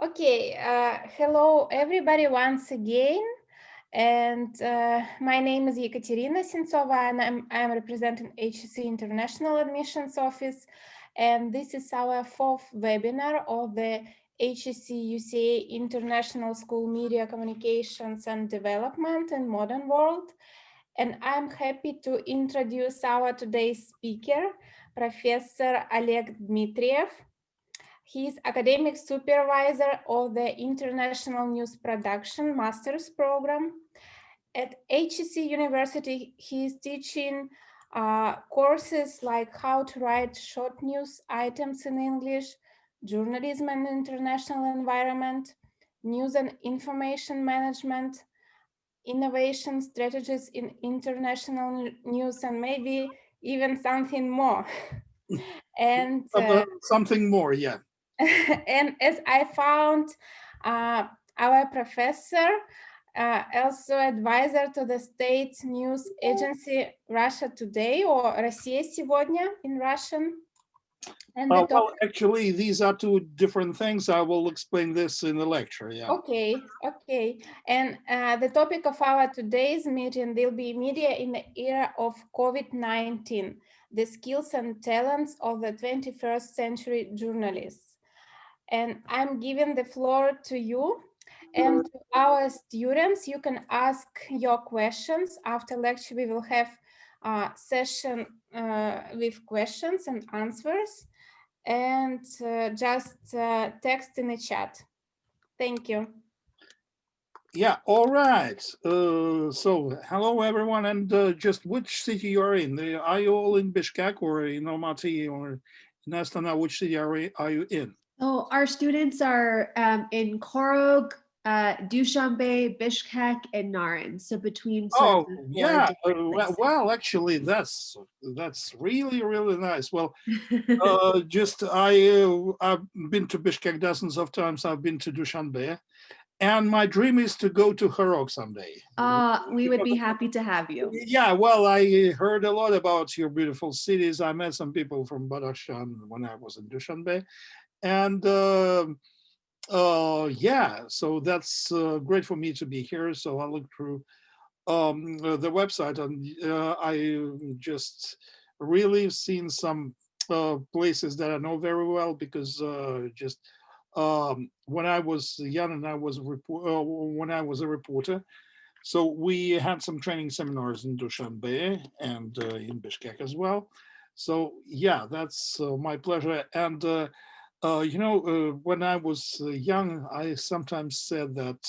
Okay, hello everybody once again. And my name is Ekaterina Sentsova, and I'm representing HEC International Admissions Office. And this is our fourth webinar of the HEC UCA International School Media Communications and Development in Modern World. And I'm happy to introduce our today's speaker, Professor Oleg Dmitriev. He is academic supervisor of the International News Production Master's Program. At HEC University, he is teaching courses like how to write short news items in English, journalism and international environment, news and information management, innovation strategies in international news, and maybe even something more. And something more, yeah. and as I found, our professor, also advisor to the state news agency Russia Today, or Россия сегодня in Russian. And well, actually, these are two different things. I will explain this in the lecture. Yeah. Okay. And the topic of our today's meeting will be media in the era of COVID-19, the skills and talents of the 21st century journalists. And I'm giving the floor to you and to our students. You can ask your questions. After lecture, we will have a session with questions and answers, and just text in the chat. Thank you. Yeah, all right. So hello everyone, and just which city you are in? Are you all in Bishkek or in Almaty or in Astana? Which city are you in? Oh, our students are in Korog, Dushanbe, Bishkek, and Naran. So between Oh yeah, well actually that's really nice. Well, just I've been to Bishkek dozens of times. I've been to Dushanbe, and my dream is to go to Korog someday. We would be happy to have you. Yeah, well, I heard a lot about your beautiful cities. I met some people from Badakhshan when I was in Dushanbe, and yeah, so that's great for me to be here. So I looked through the website, and I just really seen some places that I know very well, because just when I was young and I was when I was a reporter, so we had some training seminars in Dushanbe and in Bishkek as well. So yeah, that's my pleasure. And you know, when I was young, I sometimes said that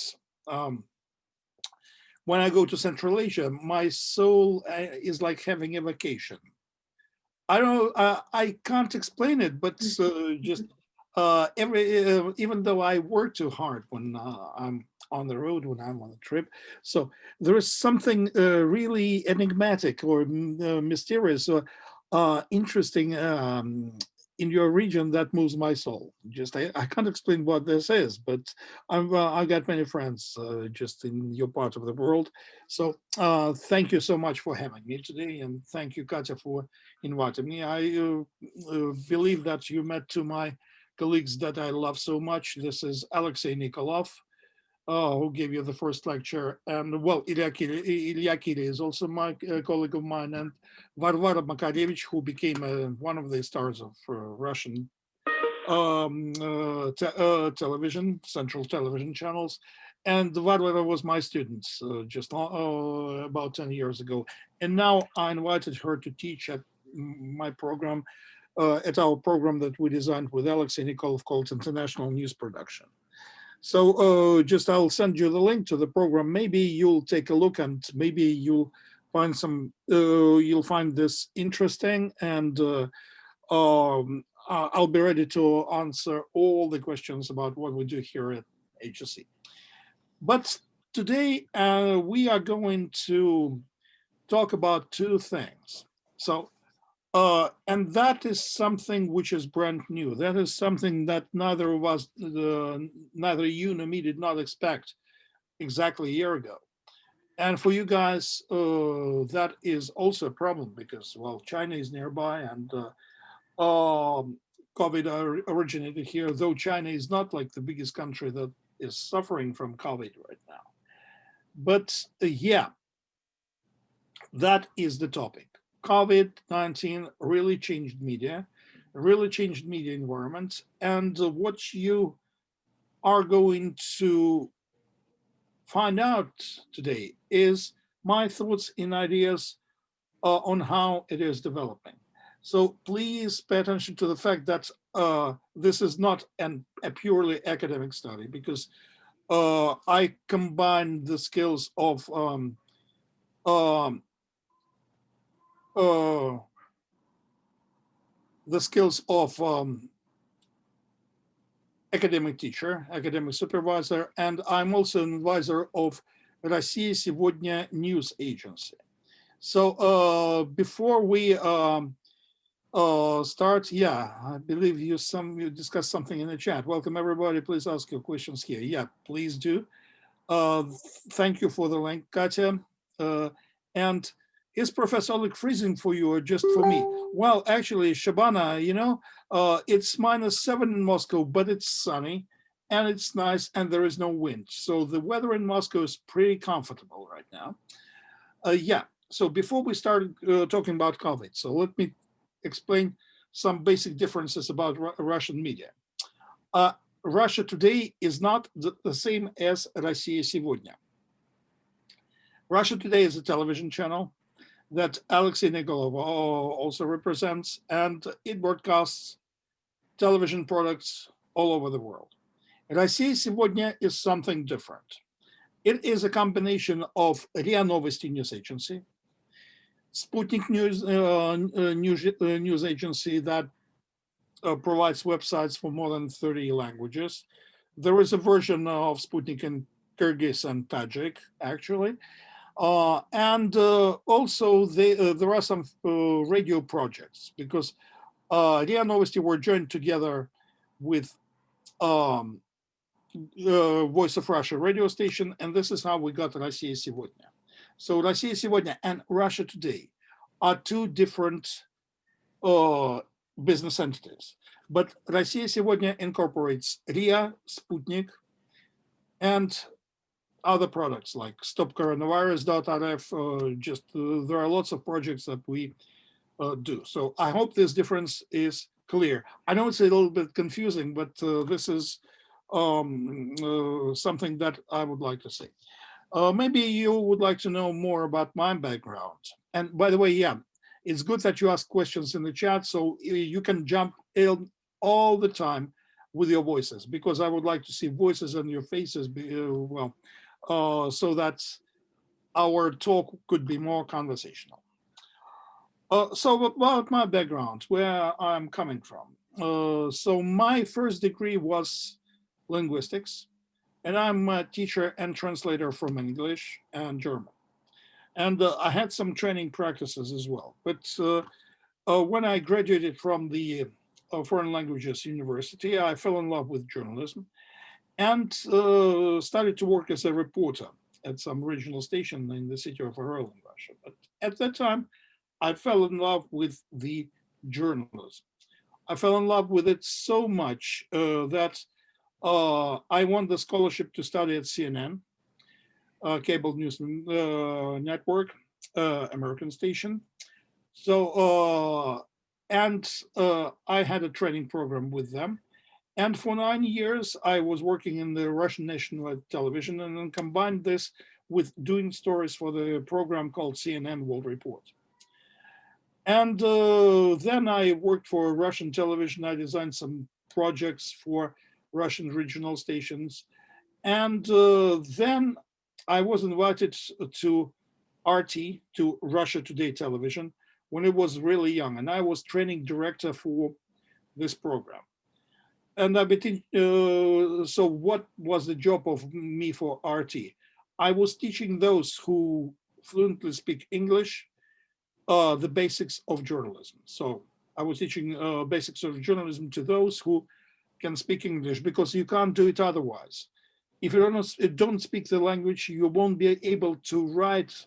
when I go to Central Asia, my soul is like having a vacation. I don't know, I can't explain it, but just even though I work too hard when I'm on the road, when I'm on a trip, so there is something really enigmatic or mysterious or interesting in your region that moves my soul. Just I can't explain what this is, but I've got many friends just in your part of the world. So thank you so much for having me today, and thank you, Katya, for inviting me. I believe that you met two my colleagues that I love so much. This is Alexei Nikolov, who gave you the first lecture, and well, Ilya Kili is also my colleague of mine, and Varvara Makarevich, who became one of the stars of Russian television, central television channels. And Varvara was my student just about 10 years ago. And now I invited her to teach at my program, at our program that we designed with Alexei Nikolov called International News Production. So just I'll send you the link to the program. Maybe you'll take a look, and maybe you'll find some, you'll find this interesting, and I'll be ready to answer all the questions about what we do here at HEC. But today we are going to talk about two things. So, and that is something which is brand new. That is something that neither of us, neither you nor me did not expect exactly a year ago. And for you guys, that is also a problem because, well, China is nearby, and COVID originated here, though China is not like the biggest country that is suffering from COVID right now. But yeah, that is the topic. COVID-19 really changed media environment, and what you are going to find out today is my thoughts and ideas on how it is developing. So please pay attention to the fact that this is not a purely academic study, because I combine the skills of academic teacher, academic supervisor, and I'm also an advisor of Россия Сегодня news agency. So before we start, yeah, I believe you discussed something in the chat. Welcome everybody, please ask your questions here. Yeah, please do. Thank you for the link, Katya. And is Professor Oleg freezing for you or just for me? Well, actually, Shabana, you know, it's -7 in Moscow, but it's sunny and it's nice and there is no wind. So the weather in Moscow is pretty comfortable right now. Yeah, so before we start talking about COVID, so let me explain some basic differences about Russian media. Russia Today is not the same as Россия Сегодня. Russia Today is a television channel that Alexei Nikolov also represents, and it broadcasts television products all over the world. Россия Сегодня is something different. It is a combination of RIA Novosti news agency, Sputnik news agency that provides websites for more than 30 languages. There is a version of Sputnik in Kyrgyz and Tajik, actually. And also there are some radio projects, because RIA Novosti were joined together with Voice of Russia radio station, and this is how we got Россия Сегодня. So Россия Сегодня and Russia Today are two different business entities, but Россия Сегодня incorporates RIA, Sputnik, and other products like stopcoronavirus.rf. There are lots of projects that we do. So I hope this difference is clear. I know it's a little bit confusing, but this is something that I would like to say. Maybe you would like to know more about my background. And by the way, yeah, it's good that you ask questions in the chat, so you can jump in all the time with your voices, because I would like to see voices and your faces, so that our talk could be more conversational. So about my background, where I'm coming from. So my first degree was linguistics, and I'm a teacher and translator from English and German. And I had some training practices as well. But when I graduated from the Foreign Languages University, I fell in love with journalism and started to work as a reporter at some regional station in the city of Orel in Russia. But at that time, I fell in love with the journalism. I fell in love with it so much that I won the scholarship to study at CNN, cable news network, American station. So, I had a training program with them. And for 9 years, I was working in the Russian national television, and then combined this with doing stories for the program called CNN World Report. And then I worked for Russian television. I designed some projects for Russian regional stations. And then I was invited to RT, to Russia Today television, when it was really young. And I was training director for this program. And I became, so what was the job of me for RT? I was teaching those who fluently speak English the basics of journalism. So I was teaching basics of journalism to those who can speak English, because you can't do it otherwise. If you don't speak the language, you won't be able to write,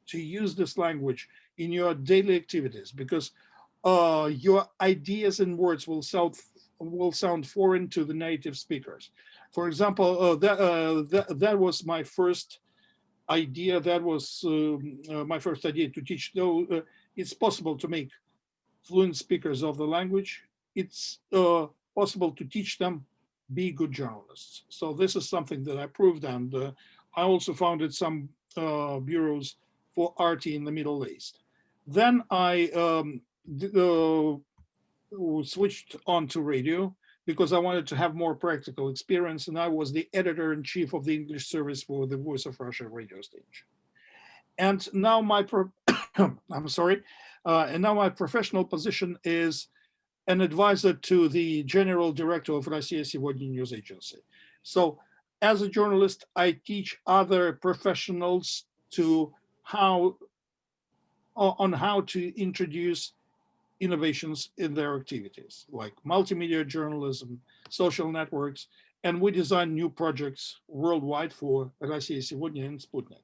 to use this language in your daily activities, because your ideas and words will sound foreign to the native speakers. For example, that was my first idea. That was my first idea to teach. Though it's possible to make fluent speakers of the language, it's possible to teach them be good journalists. So this is something that I proved, and I also founded some bureaus for RT in the Middle East. Then I switched on to radio because I wanted to have more practical experience, and I was the editor-in-chief of the English service for the Voice of Russia radio station. And now my I'm sorry, and now my professional position is an advisor to the general director of Россия Сегодня news agency. So as a journalist, I teach other professionals on how to introduce innovations in their activities, like multimedia journalism, social networks, and we design new projects worldwide for Россия Сегодня and Sputnik.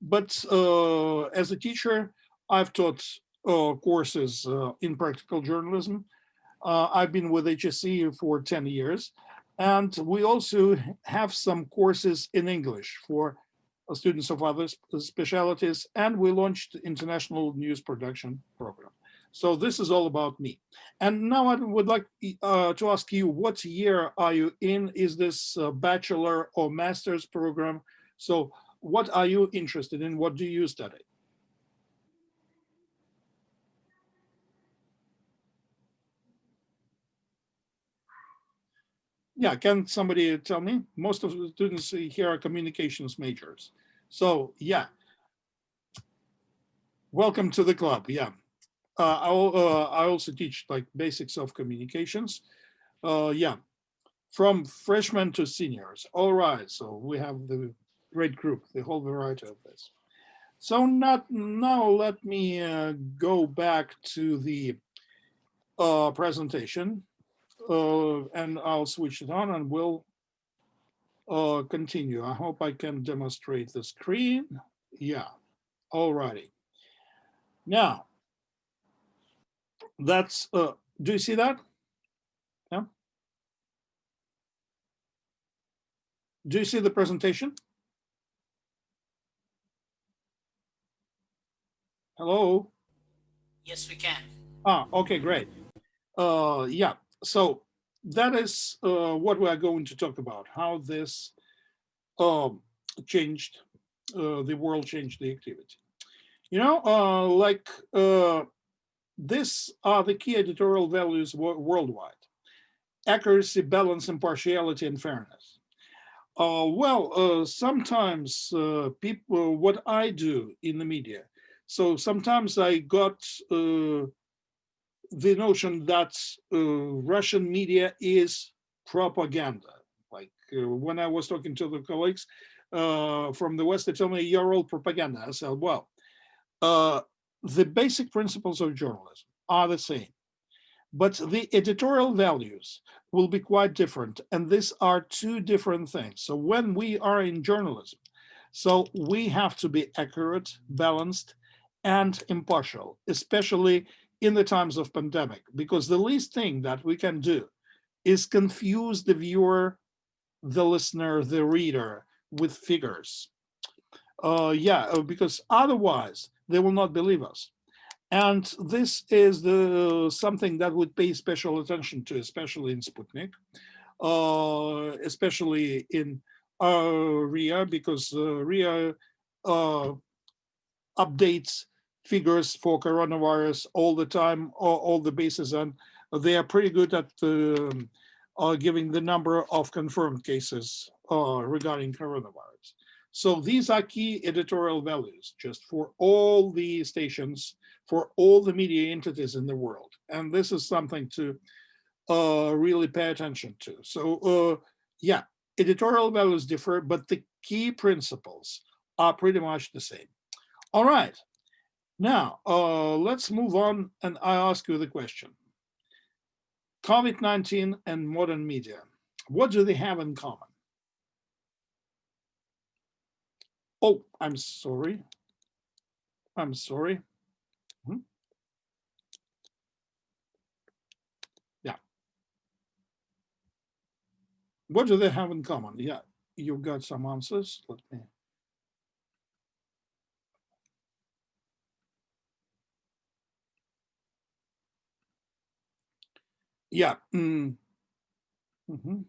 But as a teacher, I've taught courses in practical journalism. I've been with HSE for 10 years, and we also have some courses in English for students of other specialties, and we launched international news production program. So this is all about me. And now I would like to ask you, what year are you in? Is this a bachelor or master's program? So what are you interested in? What do you study? Yeah, can somebody tell me? Most of the students here are communications majors. So yeah, welcome to the club. Yeah, I also teach like basics of communications. Yeah, from freshmen to seniors. All right, so we have the great group, the whole variety of this. So now let me go back to the presentation. And I'll switch it on and we'll continue. I hope I can demonstrate the screen. Yeah, all righty. Now, that's, do you see that? Yeah. Do you see the presentation? Hello? Yes, we can. Ah, okay, great. Yeah, so that is what we are going to talk about, how this changed, the world changed the activity. You know, these are the key editorial values worldwide: accuracy, balance, impartiality, and fairness. Sometimes people, what I do in the media, so sometimes I got the notion that Russian media is propaganda. Like when I was talking to the colleagues from the West, they told me, you're all propaganda. I said, well, the basic principles of journalism are the same, but the editorial values will be quite different. And these are two different things. So when we are in journalism, so we have to be accurate, balanced, and impartial, especially in the times of pandemic, because the least thing that we can do is confuse the viewer, the listener, the reader with figures. Because otherwise they will not believe us. And this is something that would pay special attention to, especially in Sputnik, especially in RIA, because RIA updates figures for coronavirus all the time, all the bases, and they are pretty good at giving the number of confirmed cases regarding coronavirus. So these are key editorial values just for all the stations, for all the media entities in the world. And this is something to really pay attention to. So yeah, editorial values differ, but the key principles are pretty much the same. All right, now let's move on, and I ask you the question. COVID-19 and modern media, what do they have in common? Oh, I'm sorry. What do they have in common? Yeah, you've got some answers. Let me. Yeah. Mhm. Mhm.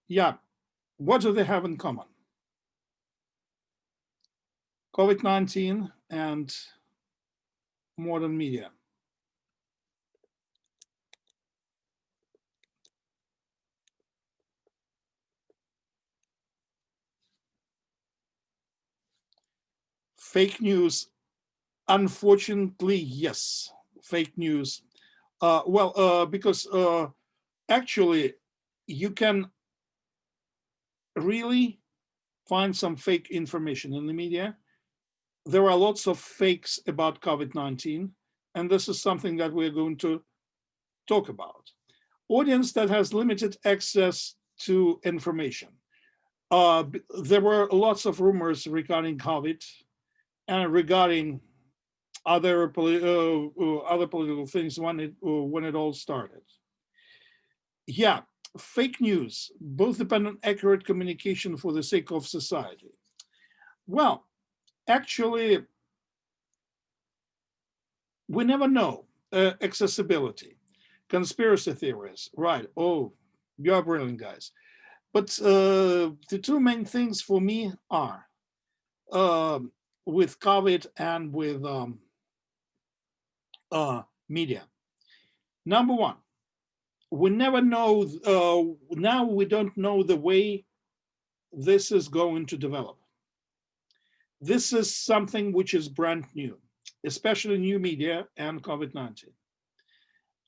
Yeah. What do they have in common? COVID-19 and modern media. Fake news, unfortunately, yes. Fake news. Because actually, you can really find some fake information in the media. There are lots of fakes about COVID-19, and this is something that we're going to talk about. Audience that has limited access to information. There were lots of rumors regarding COVID and regarding other political things when it all started. Yeah, fake news, both depend on accurate communication for the sake of society. Well, actually, we never know. Accessibility, conspiracy theories, right? Oh, you're brilliant, guys. But the two main things for me are with COVID and with media. Number one, we never know, now we don't know the way this is going to develop. This is something which is brand new, especially new media and COVID-19.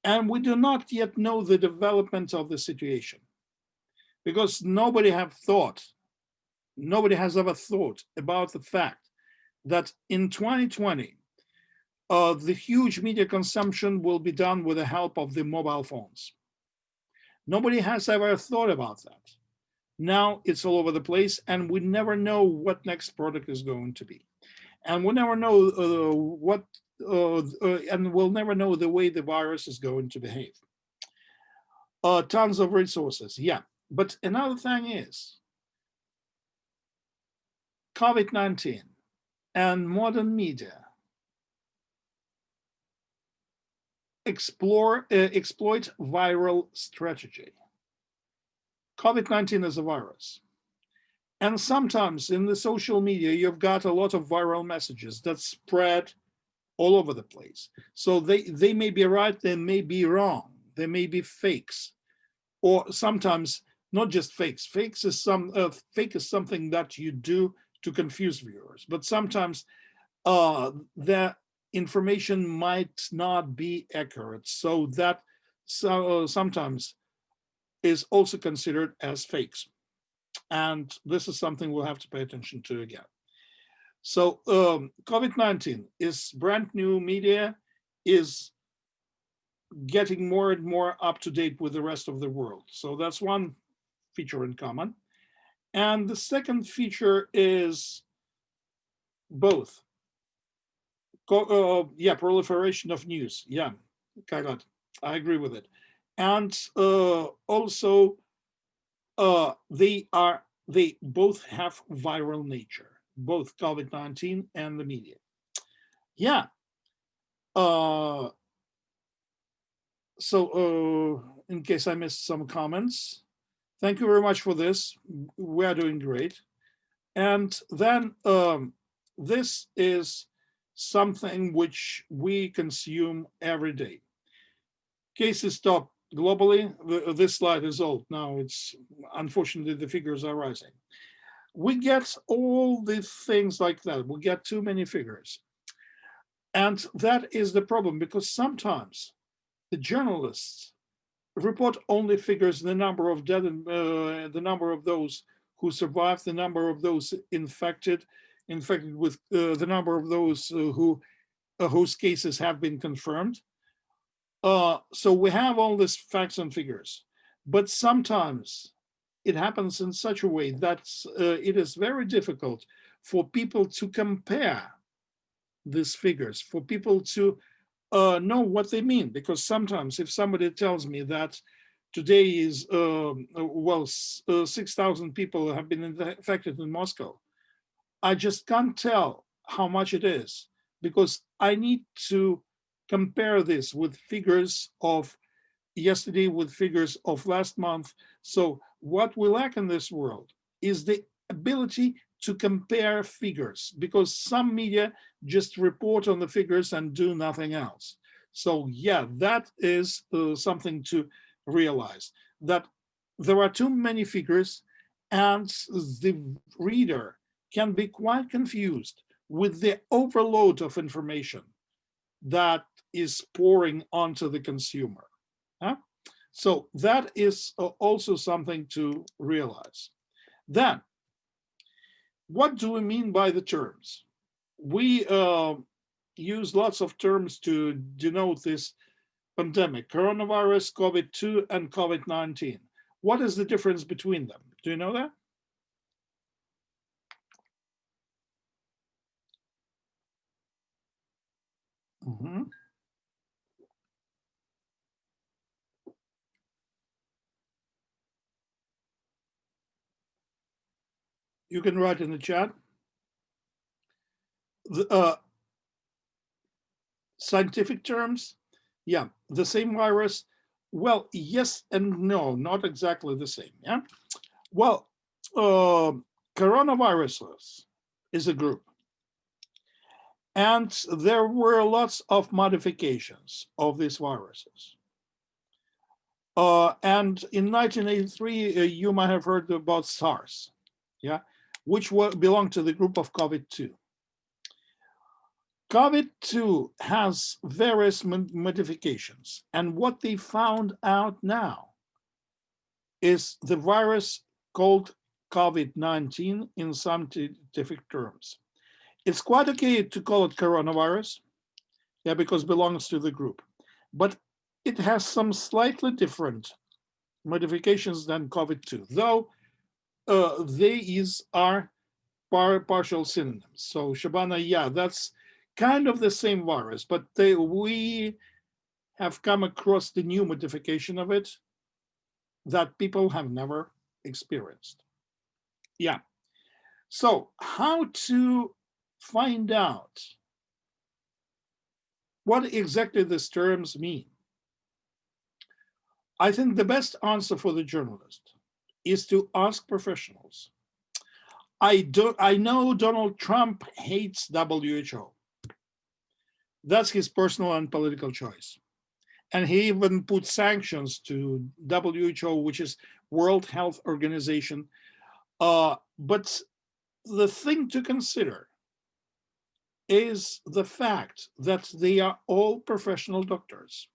And we do not yet know the development of the situation because nobody has ever thought about the fact that in 2020, the huge media consumption will be done with the help of the mobile phones. Nobody has ever thought about that. Now it's all over the place, and we never know what next product is going to be. And we'll never know and we'll never know the way the virus is going to behave. Tons of resources, yeah. But another thing is COVID-19 and modern media exploit viral strategy. COVID-19 is a virus. And sometimes in the social media, you've got a lot of viral messages that spread all over the place. So they may be right, they may be wrong, they may be fakes, or sometimes not just fakes. Fake is something that you do to confuse viewers, but sometimes the information might not be accurate, so that sometimes is also considered as fakes. And this is something we'll have to pay attention to again. So COVID-19 is brand new media, is getting more and more up to date with the rest of the world. So that's one feature in common. And the second feature is both. Proliferation of news. Yeah, Kairat, I agree with it. And also, they both have viral nature, both COVID-19 and the media. Yeah. In case I missed some comments, thank you very much for this. We are doing great. And then this is something which we consume every day. Cases stopped globally. This slide is old now. It's unfortunately the figures are rising. We get all the things like that. We get too many figures. And that is the problem, because sometimes the journalists report only figures, the number of dead, the number of those who survived, the number of those infected with the number of those whose cases have been confirmed. So we have all these facts and figures, but sometimes it happens in such a way that it is very difficult for people to compare these figures, for people to know what they mean, because sometimes if somebody tells me that today is, 6,000 people have been infected in Moscow, I just can't tell how much it is, because I need to compare this with figures of yesterday, with figures of last month. So what we lack in this world is the ability to compare figures, because some media just report on the figures and do nothing else. So yeah, that is something to realize, that there are too many figures and the reader can be quite confused with the overload of information that is pouring onto the consumer. Huh? So that is also something to realize. Then, what do we mean by the terms? We use lots of terms to denote this pandemic: coronavirus, COVID-2, and COVID-19. What is the difference between them? Do you know that? Mm-hmm. You can write in the chat. The scientific terms, yeah, the same virus. Well, yes and no, not exactly the same. Yeah. Well, coronaviruses is a group, and there were lots of modifications of these viruses. And in 1983, you might have heard about SARS, yeah, which belonged to the group of COVID-2. COVID-2 has various modifications, and what they found out now is the virus called COVID-19 in scientific terms. It's quite okay to call it coronavirus, yeah, because it belongs to the group, but it has some slightly different modifications than COVID-2, though these are partial synonyms. So Shabana, yeah, that's kind of the same virus, but we have come across the new modification of it that people have never experienced. Yeah. So how to find out what exactly these terms mean? I think the best answer for the journalist is to ask professionals. I know Donald Trump hates WHO. That's his personal and political choice. And he even put sanctions to WHO, which is World Health Organization. But the thing to consider is the fact that they are all professional doctors.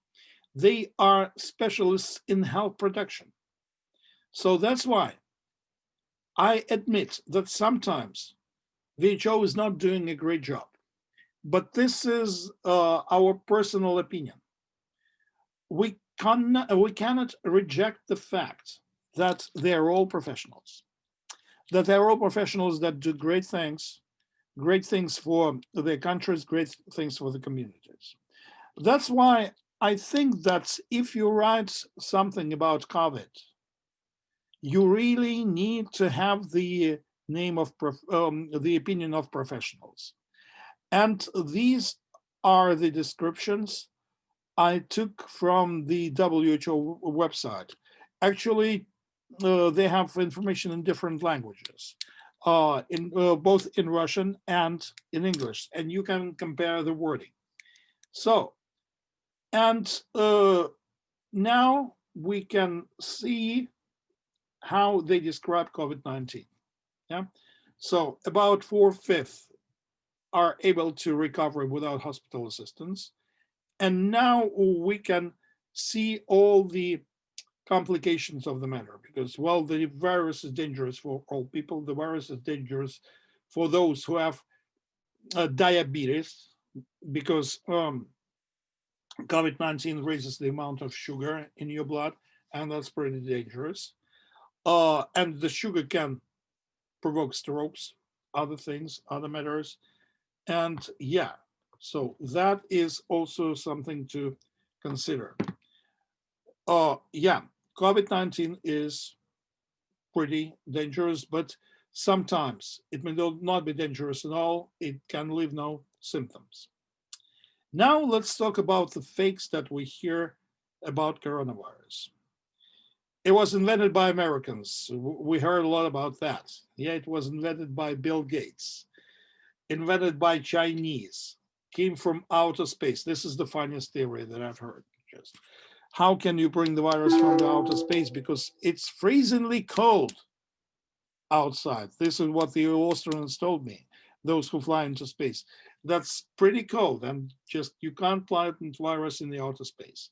They are specialists in health protection. So that's why I admit that sometimes WHO is not doing a great job. But this is our personal opinion. We cannot reject the fact that they are all professionals, that they're all professionals that do great things for their countries, great things for the communities. That's why I think that if you write something about COVID, you really need to have the name of the opinion of professionals. And these are the descriptions I took from the WHO website. Actually, they have information in different languages, both in Russian and in English, and you can compare the wording. So, and now we can see how they describe COVID-19. Yeah, so about 4/5 are able to recover without hospital assistance. And now we can see all the complications of the matter, because, well, the virus is dangerous for all people. The virus is dangerous for those who have diabetes, because COVID-19 raises the amount of sugar in your blood, and that's pretty dangerous. And the sugar can provoke strokes, other things, other matters. And yeah, So that is also something to consider. Yeah, COVID-19 is pretty dangerous, but sometimes it may not be dangerous at all. It can leave no symptoms. Now let's talk about the fakes that we hear about coronavirus. It was invented by Americans. We heard a lot about that. Yeah, it was invented by Bill Gates, invented by Chinese, came from outer space. This is the funniest theory that I've heard. Just how can you bring the virus from the outer space? Because it's freezingly cold outside. This is what the Austrians told me, those who fly into space. That's pretty cold, and just you can't plant virus in the outer space.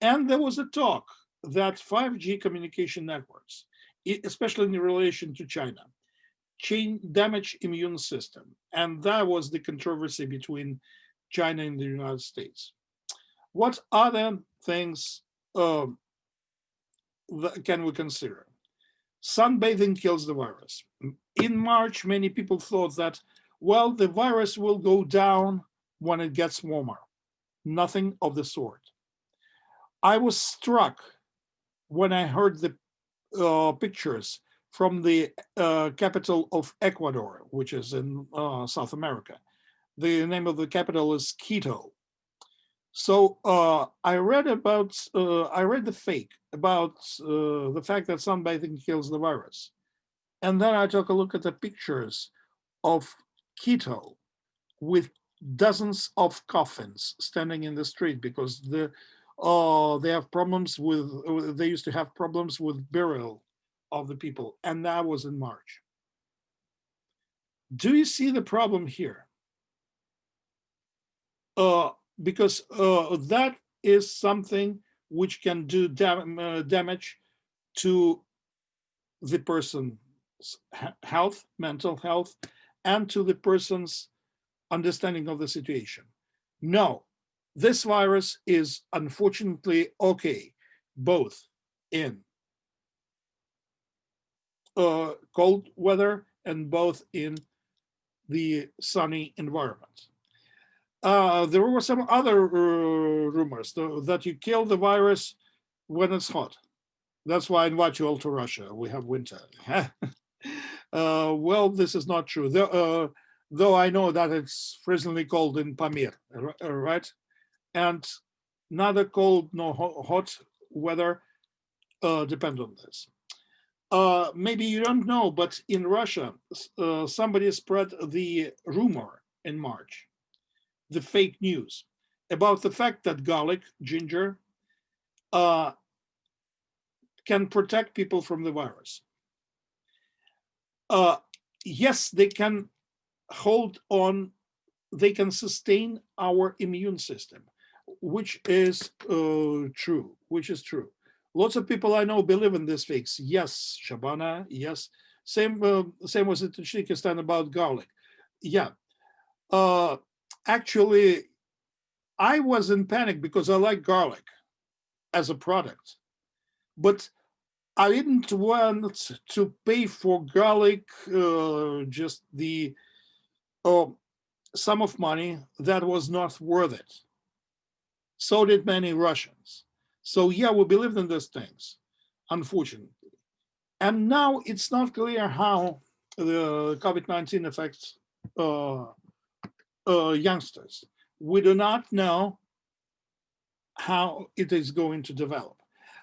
And there was a talk that 5G communication networks, especially in relation to China, damage immune system. And that was the controversy between China and the United States. What other things can we consider? Sunbathing kills the virus. In March, many people thought that, well, the virus will go down when it gets warmer. Nothing of the sort. I was struck when I heard the pictures from the capital of Ecuador, which is in South America. The name of the capital is Quito. So I read the fake about the fact that sunbathing kills the virus. And then I took a look at the pictures of Quito with dozens of coffins standing in the street because they have problems with, they used to have problems with burial of the people. And that was in March. Do you see the problem here? Because that is something which can do damage to the person's health, mental health, and to the person's understanding of the situation. No, this virus is unfortunately okay, both in cold weather and both in the sunny environment. There were some other rumors that you kill the virus when it's hot. That's why I invite you all to Russia. We have winter. Well, this is not true. Though I know that it's freezingly cold in Pamir, right? And neither cold nor hot weather depend on this. Maybe you don't know, but in Russia, somebody spread the rumor in March, the fake news about the fact that garlic, ginger, can protect people from the virus. Yes, they can hold on, they can sustain our immune system, which is true, Lots of people I know believe in these fakes. Yes, Shabana, yes. Same was in Tajikistan about garlic. Yeah. Actually, I was in panic because I like garlic as a product, but I didn't want to pay for garlic just the sum of money that was not worth it. So did many Russians. So yeah, we believed in these things, unfortunately. And now it's not clear how the COVID-19 affects youngsters. We do not know how it is going to develop.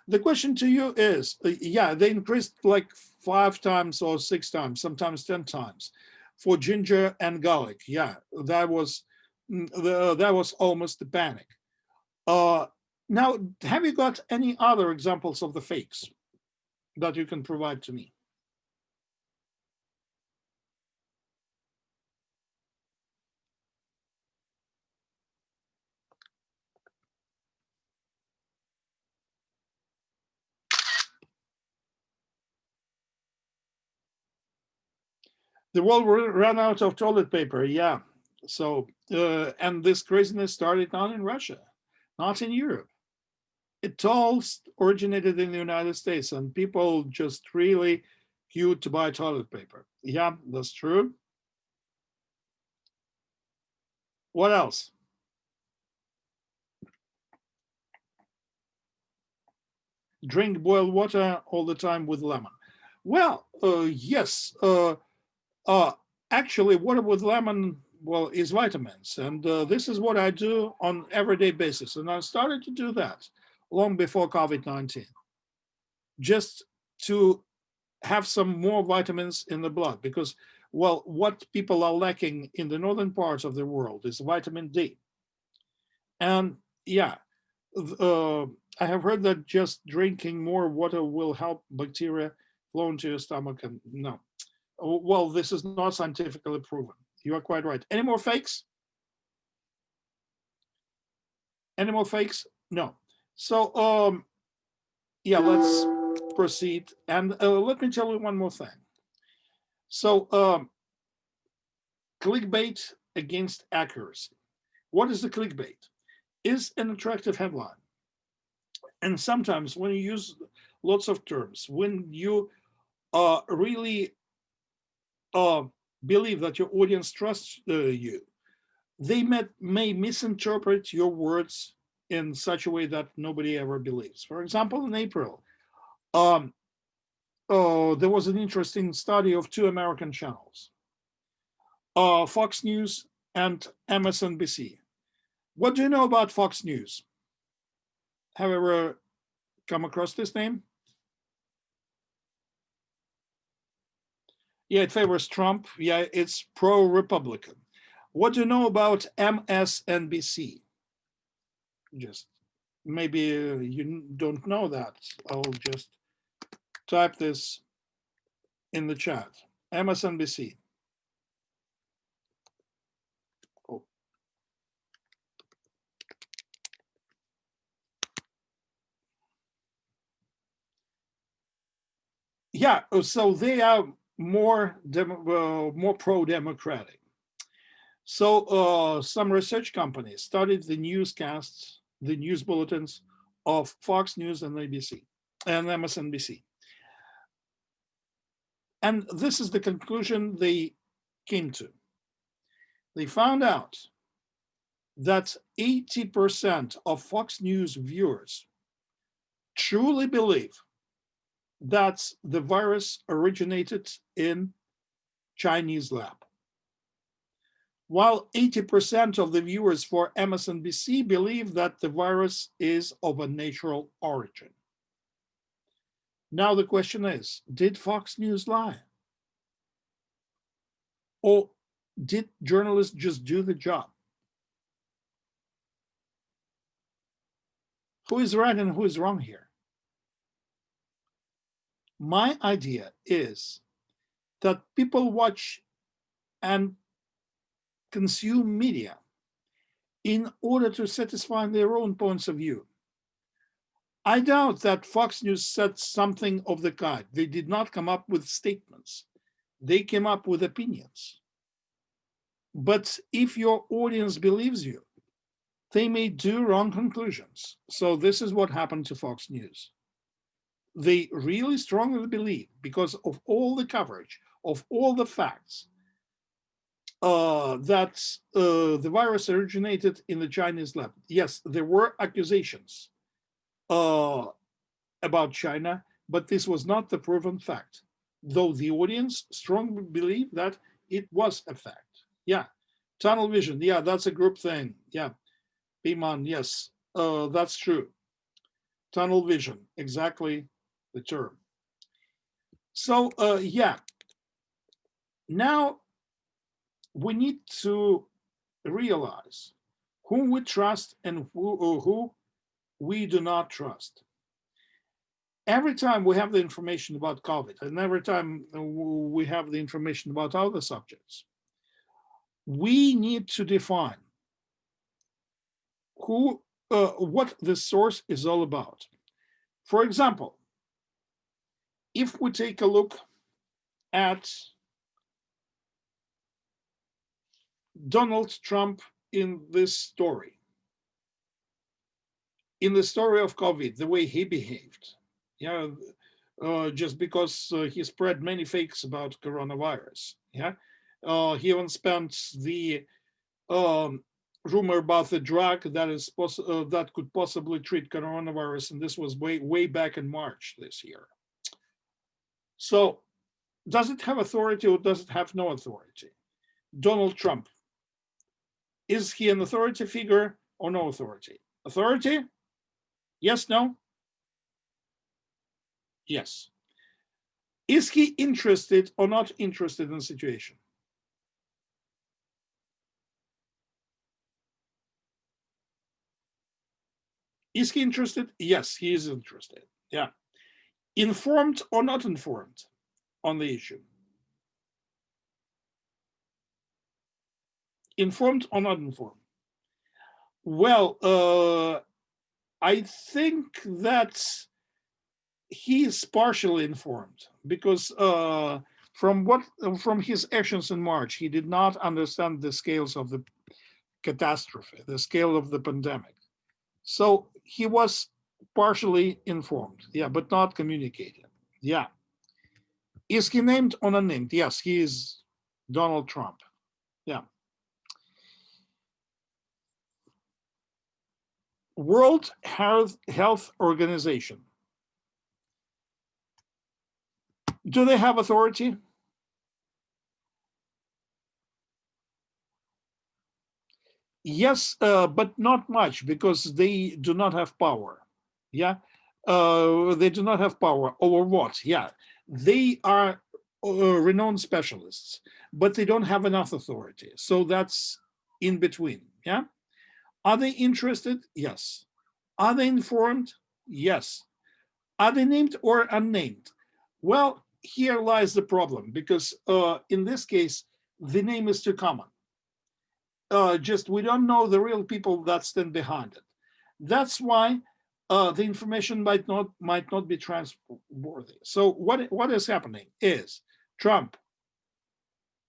The question to you is, yeah, they increased like 5 times or 6 times, sometimes 10 times for ginger and garlic. Yeah, that was almost the panic. Now, have you got any other examples of the fakes that you can provide to me? The world ran out of toilet paper, yeah. So, and this craziness started not in Russia, not in Europe. It all originated in the United States, and people just really queued to buy toilet paper. Yeah, that's true. What else? drink boiled water all the time with lemon. Well, yes, actually water with lemon, well, is vitamins. And this is what I do on everyday basis. And I started to do that long before COVID-19, just to have some more vitamins in the blood, because, well, what people are lacking in the northern parts of the world is vitamin D. And yeah, I have heard that just drinking more water will help bacteria flow into your stomach. And no, well, this is not scientifically proven. You are quite right. Any more fakes? Any more fakes? No. So yeah, let's proceed. And let me tell you one more thing. So clickbait against accuracy. What is the clickbait? Is an attractive headline. And sometimes when you use lots of terms, when you really believe that your audience trusts you, they may misinterpret your words in such a way that nobody ever believes. For example, in April, there was an interesting study of two American channels, Fox News and MSNBC. What do you know about Fox News? Have you ever come across this name? Yeah, it favors Trump. Yeah, it's pro-Republican. What do you know about MSNBC? Just maybe you don't know that. I'll just type this in the chat. MSNBC. Oh. Yeah, so they are more pro-democratic. So some research companies studied the newscasts, the news bulletins of Fox News and ABC and MSNBC. And this is the conclusion they came to. They found out that 80% of Fox News viewers truly believe that the virus originated in Chinese lab, while 80% of the viewers for MSNBC believe that the virus is of a natural origin. Now the question is, did Fox News lie? Or did journalists just do the job? Who is right and who is wrong here? My idea is that people watch and consume media in order to satisfy their own points of view. I doubt that Fox News said something of the kind. They did not come up with statements. They came up with opinions. But if your audience believes you, they may do wrong conclusions. So this is what happened to Fox News. They really strongly believe, because of all the coverage, of all the facts, that the virus originated in the Chinese lab. Yes, there were accusations about China, but this was not the proven fact, though the audience strongly believed that it was a fact. Yeah, tunnel vision. Yeah, that's a group thing. Yeah, Piman, yes, that's true. Tunnel vision, exactly the term. So yeah, now we need to realize whom we trust and who we do not trust. Every time we have the information about COVID, and every time we have the information about other subjects, we need to define what the source is all about. For example, if we take a look at Donald Trump in this story, in the story of COVID, the way he behaved, yeah, just because he spread many fakes about coronavirus, yeah, he even spent the rumor about the drug that is that could possibly treat coronavirus, and this was way back in March this year. So, does it have authority or does it have no authority? Donald Trump, is he an authority figure or no authority? Authority? Yes, no? Yes. Is he interested or not interested in the situation? Is he interested? Yes, he is interested. Yeah. Informed or not informed on the issue? Informed or not informed? Well, I think that he is partially informed because from his actions in March, he did not understand the scales of the catastrophe, the scale of the pandemic. So he was partially informed, yeah, but not communicated. Yeah. Is he named or unnamed? Yes, he is Donald Trump. Yeah. World Health Organization. Do they have authority? Yes, but not much because they do not have power. Yeah, they do not have power over what? Yeah, they are renowned specialists, but they don't have enough authority. So that's in between. Yeah, are they interested? Yes. Are they informed? Yes. Are they named or unnamed? Well, here lies the problem because in this case, the name is too common. Just we don't know the real people that stand behind it. That's why the information might not be trustworthy. So what is happening is Trump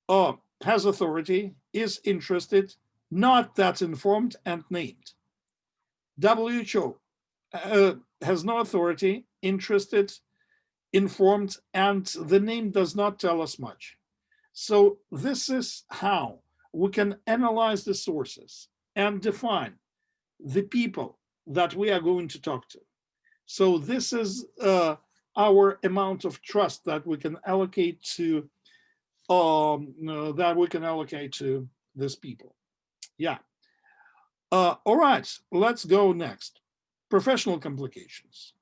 has authority, is interested, not that informed and named. WHO has no authority, interested, informed, and the name does not tell us much. So this is how we can analyze the sources and define the people that we are going to talk to. So this is our amount of trust that we can allocate to these people. Yeah. All right, let's go next. Professional complications.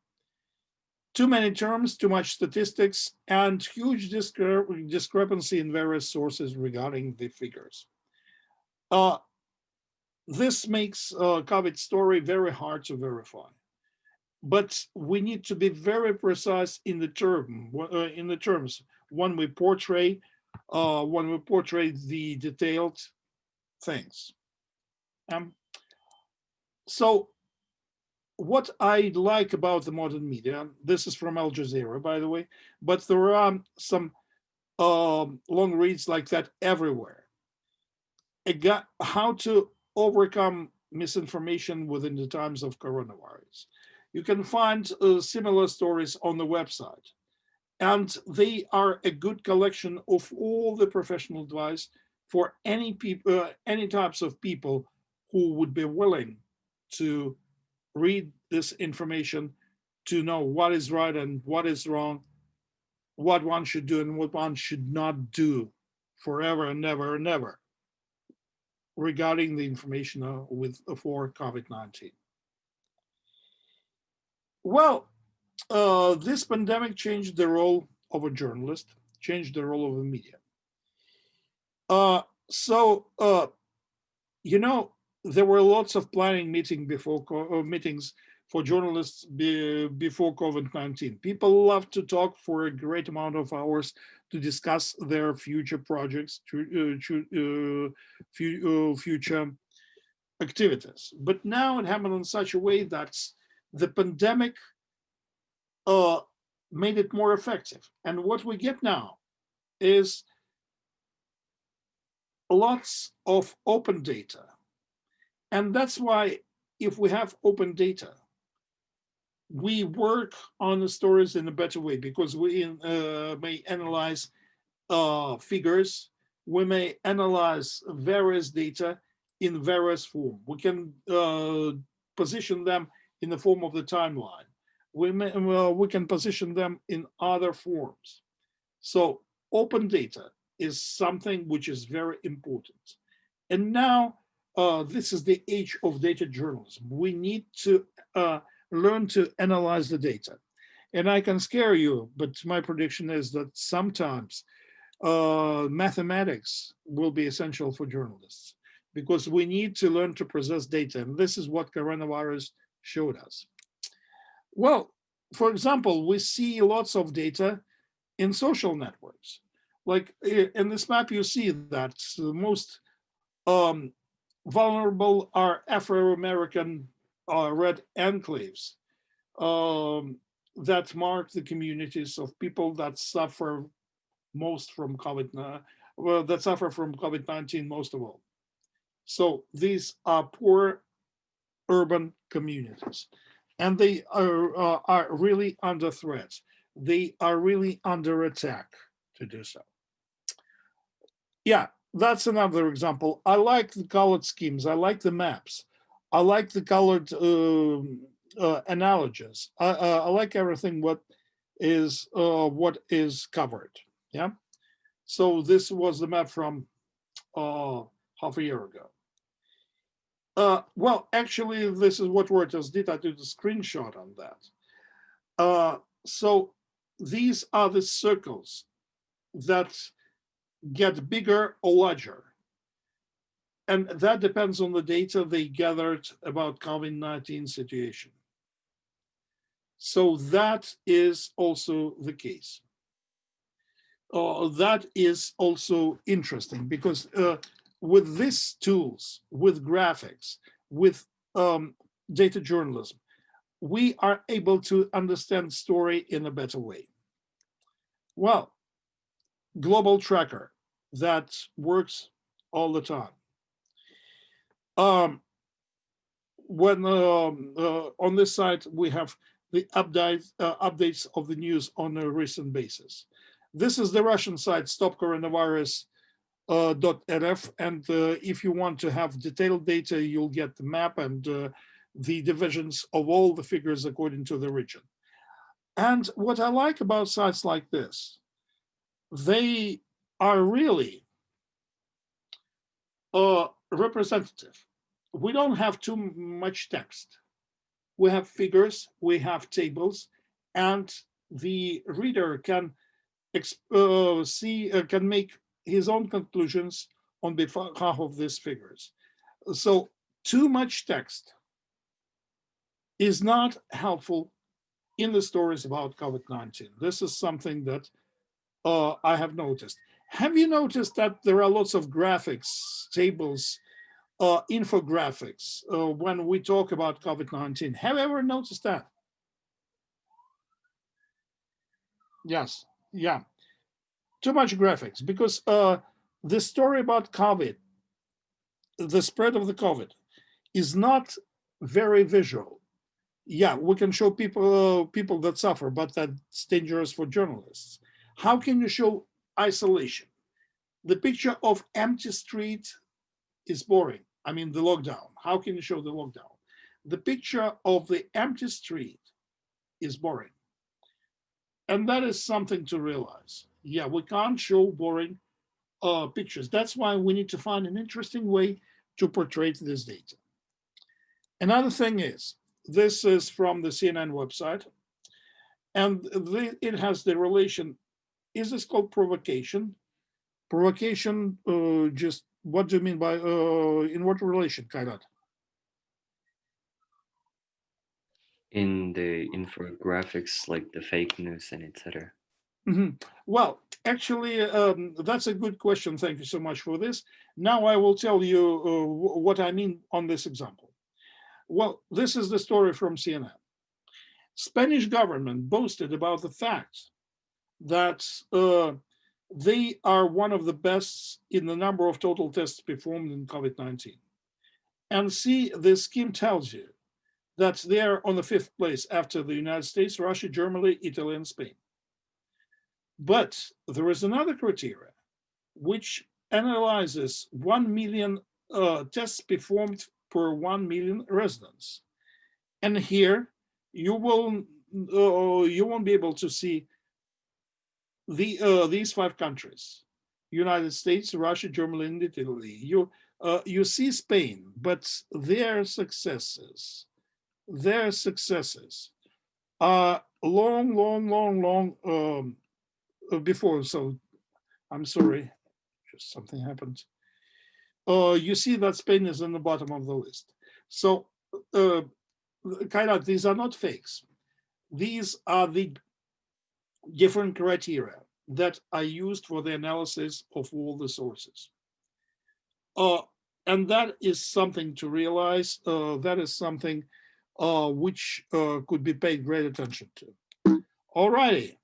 Too many terms, too much statistics, and huge discrepancy in various sources regarding the figures. This makes COVID story very hard to verify. But we need to be very precise in the terms when we portray the detailed things. So what I like about the modern media, this is from Al Jazeera, by the way, but there are some long reads like that everywhere. How to overcome misinformation within the times of coronavirus. You can find similar stories on the website, and they are a good collection of all the professional advice for any people, any types of people who would be willing to read this information to know what is right and what is wrong, what one should do and what one should not do forever and never and never regarding the information for COVID-19. Well, this pandemic changed the role of a journalist, changed the role of the media. You know, there were lots of planning meetings for journalists before COVID-19. People love to talk for a great amount of hours to discuss their future projects, future activities. But now it happened in such a way that the pandemic made it more effective. And what we get now is lots of open data. And that's why if we have open data, we work on the stories in a better way because we may analyze figures, we may analyze various data, in various form. We can position them in the form of the timeline. We can position them in other forms. So open data is something which is very important. And now this is the age of data journalism. We need to learn to analyze the data. And I can scare you, but my prediction is that sometimes mathematics will be essential for journalists because we need to learn to process data. And this is what coronavirus showed us. Well, for example, we see lots of data in social networks. Like in this map, you see that the most vulnerable are Afro-American red enclaves that mark the communities of people that suffer most from COVID-19 most of all. So these are poor urban communities, and they are really under threat. They are really under attack to do so. Yeah, that's another example. I like the colored schemes. I like the maps. I like the colored analogies. I like everything what is covered. Yeah. So this was the map from half a year ago. Well, actually, this is what Reuters did. I did a screenshot on that. So these are the circles that get bigger or larger. And that depends on the data they gathered about COVID-19 situation. So that is also the case. That is also interesting because with these tools, with graphics, with data journalism, we are able to understand story in a better way. Well, global tracker that works all the time. When on this site, we have the updates of the news on a recent basis. This is the Russian site, stopcoronavirus.rf, and if you want to have detailed data, you'll get the map and the divisions of all the figures according to the region. And what I like about sites like this, they are really representative. We don't have too much text. We have figures, we have tables, and the reader can can make his own conclusions on behalf of these figures. So too much text is not helpful in the stories about COVID-19. This is something that I have noticed. Have you noticed that there are lots of graphics, tables, infographics when we talk about COVID-19? Have you ever noticed that? Yes, yeah. Too much graphics because the story about COVID, the spread of the COVID, is not very visual. Yeah, we can show people that suffer, but that's dangerous for journalists. How can you show isolation? The picture of empty street is boring. I mean, the lockdown. How can you show the lockdown? The picture of the empty street is boring. And that is something to realize. Yeah, we can't show boring pictures. That's why we need to find an interesting way to portray this data. Another thing is, this is from the CNN website, and it has the relation. Is this called provocation? Provocation, just what do you mean by, in what relation, Kairat? In the infographics, like the fake news and etc. Mm-hmm. Well, actually, that's a good question. Thank you so much for this. Now I will tell you what I mean on this example. Well, this is the story from CNN. Spanish government boasted about the fact that they are one of the best in the number of total tests performed in COVID-19. And see, this scheme tells you that they are on the 5th place after the United States, Russia, Germany, Italy, and Spain. But there is another criteria which analyzes 1 million tests performed per 1 million residents. And here you won't be able to see these 5 countries: United States, Russia, Germany, and Italy. You see Spain, but their successes are long before. So I'm sorry, just something happened. You see that Spain is in the bottom of the list. So these are not fakes. These are the different criteria that are used for the analysis of all the sources. And that is something to realize. That is something which could be paid great attention to. All righty.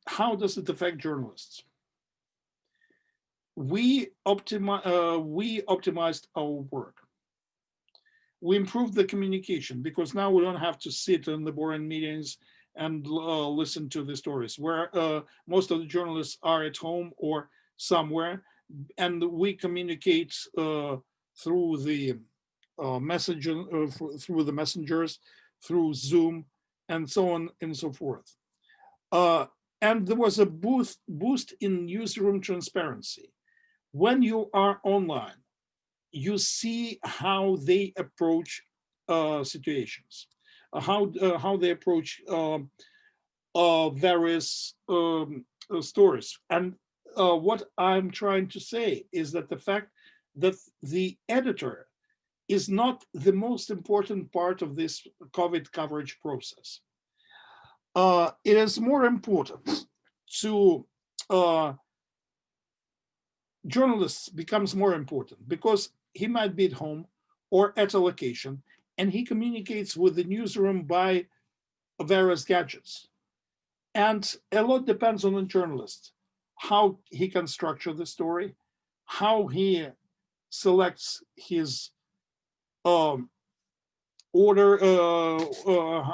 How does it affect journalists? We optimized our work. We improved the communication because now we don't have to sit in the boring meetings and listen to the stories, where most of the journalists are at home or somewhere, and we communicate through the through the messengers, through Zoom, and so on and so forth. And there was a boost in newsroom transparency. When you are online, you see how they approach situations, how they approach various stories. And what I'm trying to say is that the fact that the editor is not the most important part of this COVID coverage process. It is more important to journalists becomes more important because he might be at home or at a location and he communicates with the newsroom by various gadgets. And a lot depends on the journalist, how he can structure the story, how he selects his order,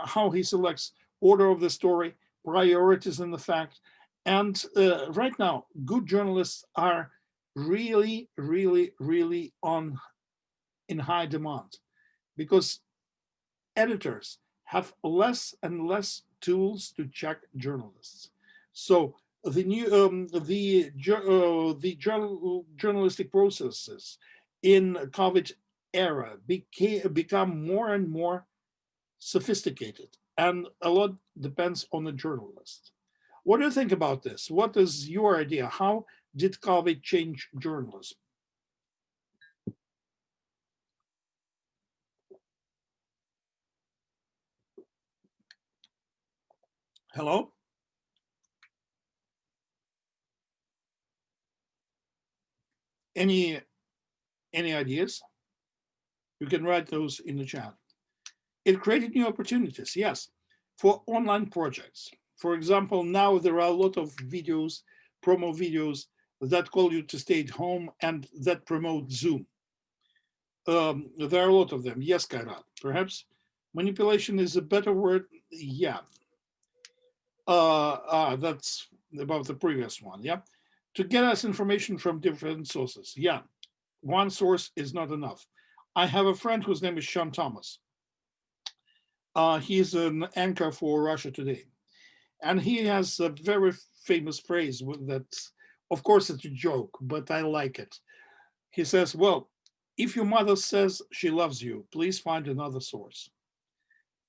how he selects order of the story, priorities in the fact. And right now, good journalists are really in high demand because editors have less and less tools to check journalists. So the journalistic processes in COVID era become more and more sophisticated, and a lot depends on the journalist. What do you think about this? What is your idea? How did COVID change journalism? Hello? Any ideas? You can write those in the chat. It created new opportunities, yes, for online projects. For example, now there are a lot of videos, promo videos that call you to stay at home and that promote Zoom. There are a lot of them. Yes, Kairat. Perhaps manipulation is a better word. Yeah. That's about the previous one. Yeah. To get us information from different sources. Yeah. One source is not enough. I have a friend whose name is Sean Thomas. He's an anchor for Russia Today. And he has a very famous phrase that, of course, it's a joke, but I like it. He says, well, if your mother says she loves you, please find another source.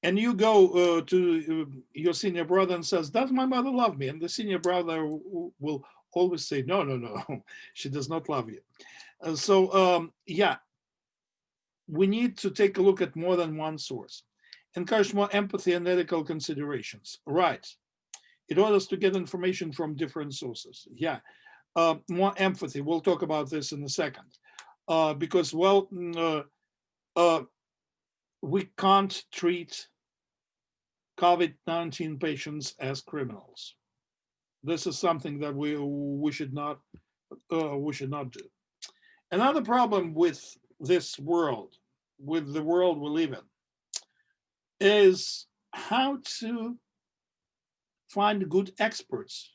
And you go to your senior brother and says, does my mother love me? And the senior brother will always say, no, she does not love you. Yeah, we need to take a look at more than one source. Encourage more empathy and ethical considerations. Right. In order to get information from different sources. Yeah. More empathy. We'll talk about this in a second. Because, well, we can't treat COVID-19 patients as criminals. This is something that we should not do. Another problem with this world, with the world we live in, is how to find good experts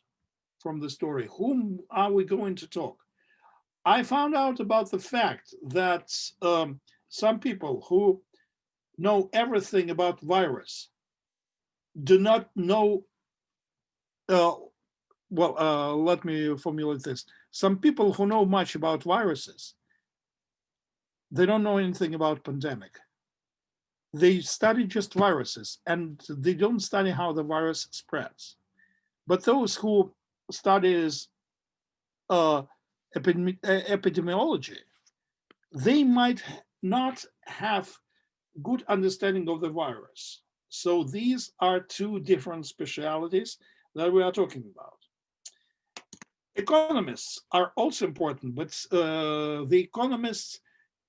from the story. Whom are we going to talk? I found out about the fact that some people who know everything about virus do not know, let me formulate this. Some people who know much about viruses, they don't know anything about pandemic. They study just viruses and they don't study how the virus spreads. But those who studies uh, epidemiology, they might not have good understanding of the virus. So these are two different specialities that we are talking about. Economists are also important, but the economists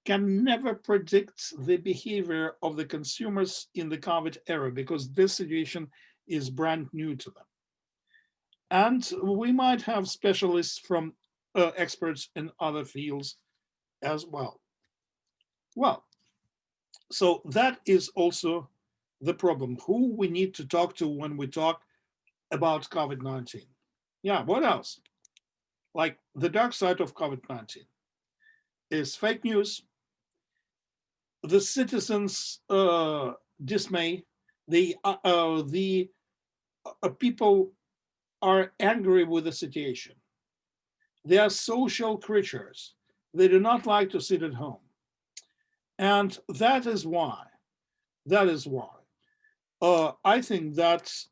can never predict the behavior of the consumers in the COVID era because this situation is brand new to them. And we might have specialists from experts in other fields as well. Well, so that is also the problem, who we need to talk to when we talk about COVID-19. Yeah, what else? Like the dark side of COVID-19 is fake news, the citizens' dismay, the people are angry with the situation. They are social creatures. They do not like to sit at home. And that is why I think that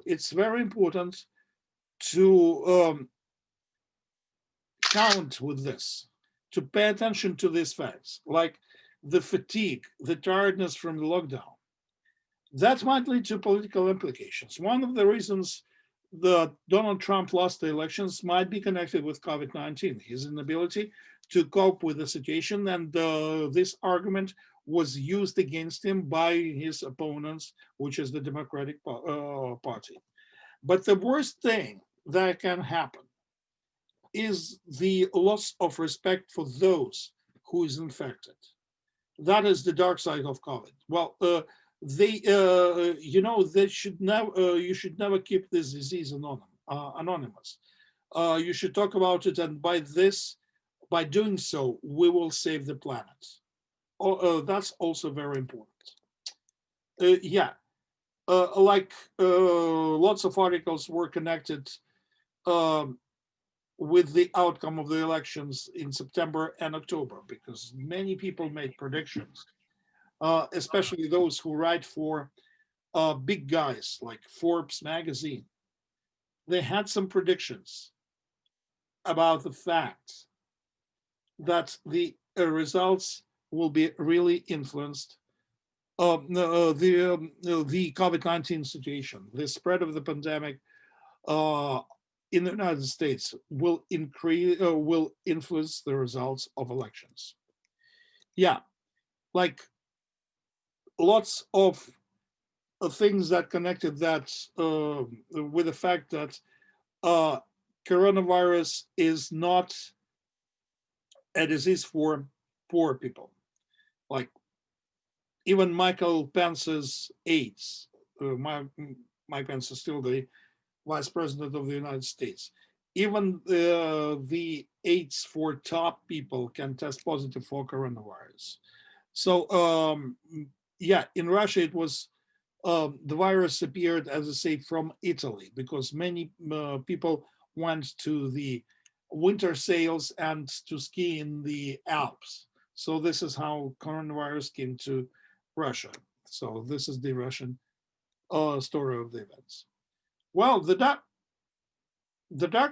it's very important to count with this, to pay attention to these facts, like the fatigue, the tiredness from the lockdown. That might lead to political implications. One of the reasons that Donald Trump lost the elections might be connected with COVID-19, his inability to cope with the situation, and this argument was used against him by his opponents, which is the Democratic Party. But the worst thing that can happen is the loss of respect for those who is infected. That is the dark side of COVID. Well, they should never, you should never keep this disease anonymous. You should talk about it, and by doing so, we will save the planet. That's also very important. Yeah, lots of articles were connected with the outcome of the elections in September and October, because many people made predictions, especially those who write for big guys like Forbes magazine. They had some predictions about the fact that the results will be really influenced the COVID-19 situation, the spread of the pandemic in the United States will influence the results of elections. Yeah, like lots of things that connected that with the fact that coronavirus is not a disease for poor people. Like even Michael Pence's aides, Mike Pence is still the Vice President of the United States. Even the aides for top people can test positive for coronavirus. So yeah, in Russia it was the virus appeared, as I say, from Italy because many people went to the winter sails and to ski in the Alps. So this is how coronavirus came to Russia. So this is the Russian story of the events. Well, the dark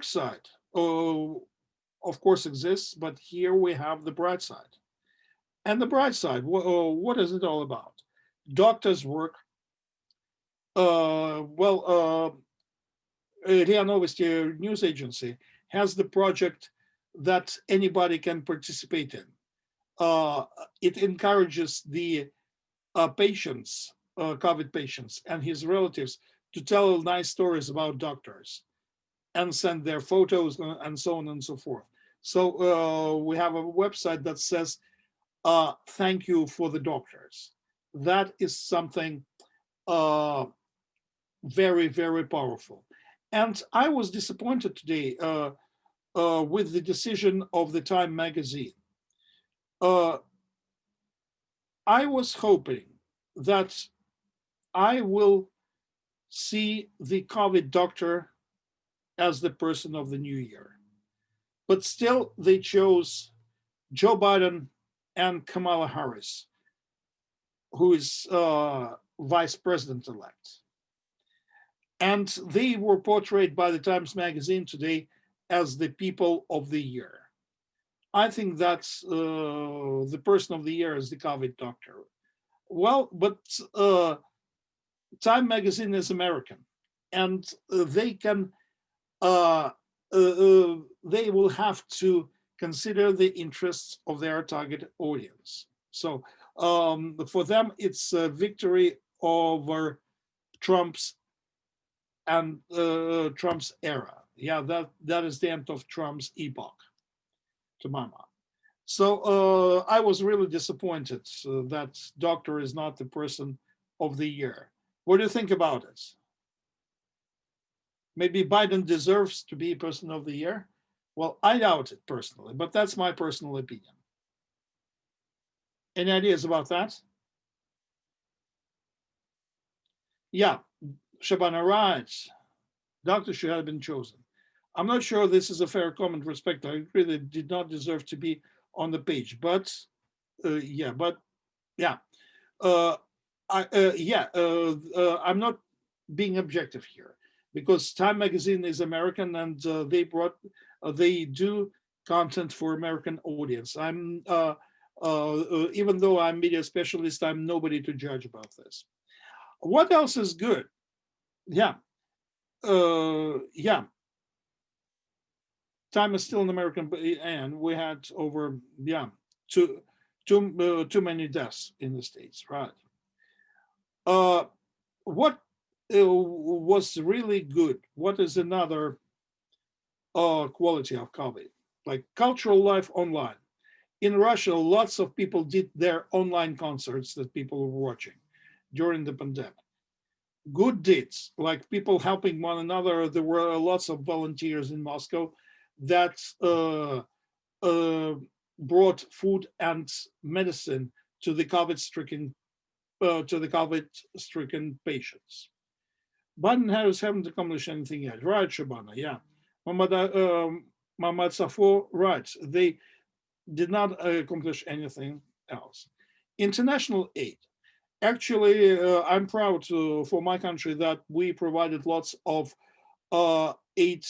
side, of course, exists, but here we have the bright side. And the bright side, what is it all about? Doctors work. RIA Novosti news agency has the project that anybody can participate in. It encourages the patients, COVID patients and his relatives to tell nice stories about doctors and send their photos and so on and so forth. So we have a website that says, thank you for the doctors. That is something very, very powerful. And I was disappointed today with the decision of the Time magazine. I was hoping that I will see the COVID doctor as the person of the new year. But still, they chose Joe Biden and Kamala Harris, who is vice president-elect. And they were portrayed by the Times Magazine today as the people of the year. I think that's the person of the year is the COVID doctor. Well, but Time Magazine is American, and they can they will have to consider the interests of their target audience. So for them, it's a victory over Trump's and Trump's era. Yeah, that is the end of Trump's epoch, to my mind. So I was really disappointed that doctor is not the person of the year. What do you think about it? Maybe Biden deserves to be person of the year? Well, I doubt it personally, but that's my personal opinion. Any ideas about that? Yeah, Shabana, right. Doctor should have been chosen. I'm not sure this is a fair comment with respect. I agree that it did not deserve to be on the page, but I'm not being objective here, because Time Magazine is American, and they do content for American audience. I'm even though I'm media specialist, I'm nobody to judge about this. What else is good? Time is still an American, and we had over too many deaths in the States, right? What was really good? What is another quality of COVID? Like cultural life online. In Russia, lots of people did their online concerts that people were watching during the pandemic. Good deeds, like people helping one another. There were lots of volunteers in Moscow that brought food and medicine to the COVID-stricken patients. Biden Harris haven't accomplished anything yet, right, Shabana? Yeah, Mamad Safo, right? They did not accomplish anything else. International aid. Actually, I'm proud for my country that we provided lots of aid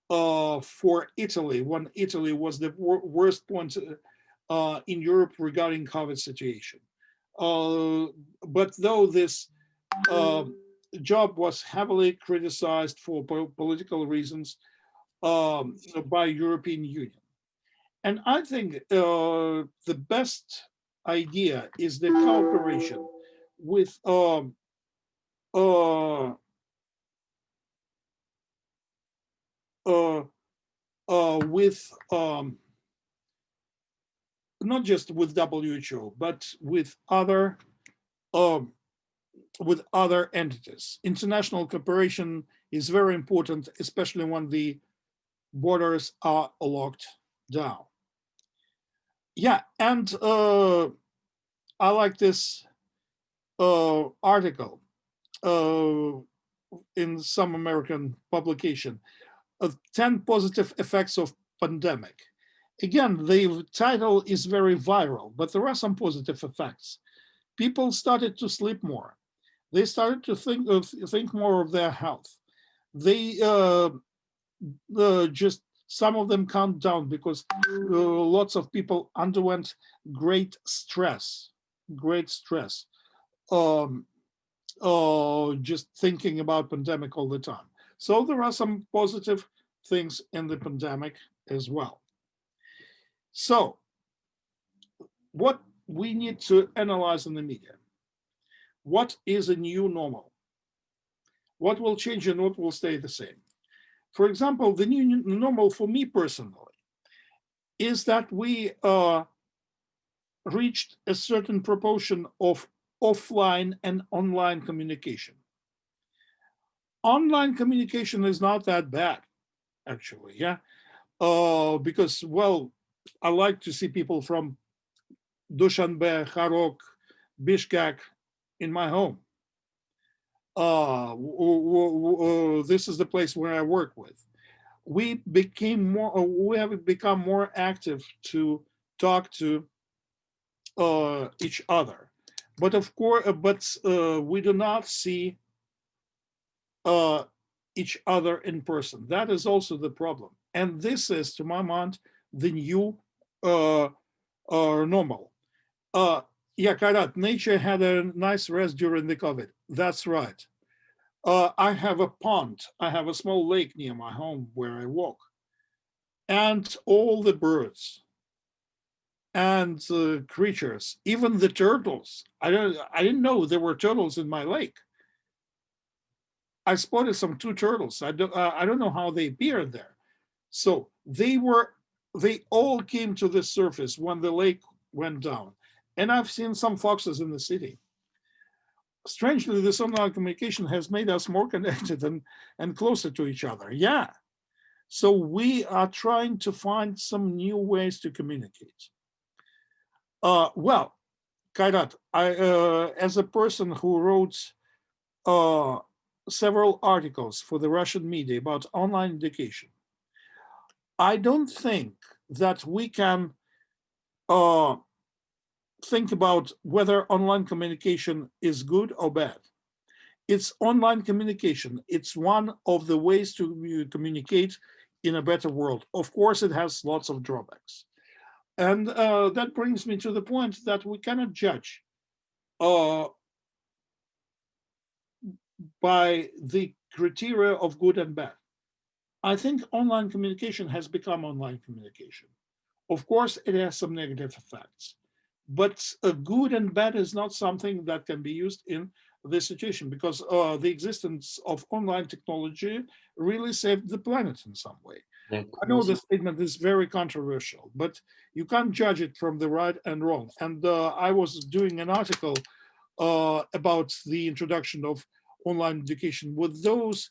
for Italy when Italy was the worst point in Europe regarding COVID situation. But though this job was heavily criticized for political reasons by European Union. And I think the best idea is the cooperation with not just with WHO, but with other entities. International cooperation is very important, especially when the borders are locked down. Yeah, and I like this article in some American publication of 10 positive effects of pandemic. Again, the title is very viral, but there are some positive effects. People started to sleep more. They started to think more of their health. They just, some of them calmed down because lots of people underwent great stress, just thinking about pandemic all the time. So there are some positive things in the pandemic as well. So what we need to analyze in the media: what is a new normal? What will change and what will stay the same? For example, the new normal for me personally is that we reached a certain proportion of offline and online communication. Online communication is not that bad, actually, yeah. because, well, I like to see people from Dushanbe, Kharok, Bishkek in my home. This is the place where I work with. We have become more active to talk to each other, but of course, we do not see each other in person. That is also the problem, and this is, to my mind, the new normal. Yeah, Kairat, nature had a nice rest during the COVID. That's right. I have a pond. I have a small lake near my home where I walk, and all the birds and creatures, even the turtles. I didn't know there were turtles in my lake. I spotted some 2 turtles. I don't know how they appeared there. So they all came to the surface when the lake went down. And I've seen some foxes in the city. Strangely, this online communication has made us more connected and closer to each other. Yeah. So we are trying to find some new ways to communicate. Well, Kairat, as a person who wrote several articles for the Russian media about online education, I don't think that we can think about whether online communication is good or bad. It's online communication. It's one of the ways to communicate in a better world. Of course, it has lots of drawbacks. And that brings me to the point that we cannot judge by the criteria of good and bad. I think online communication has become online communication. Of course, it has some negative effects, but good and bad is not something that can be used in this situation, because the existence of online technology really saved the planet in some way. Yeah, I know the statement is very controversial, but you can't judge it from the right and wrong. And I was doing an article about the introduction of online education with those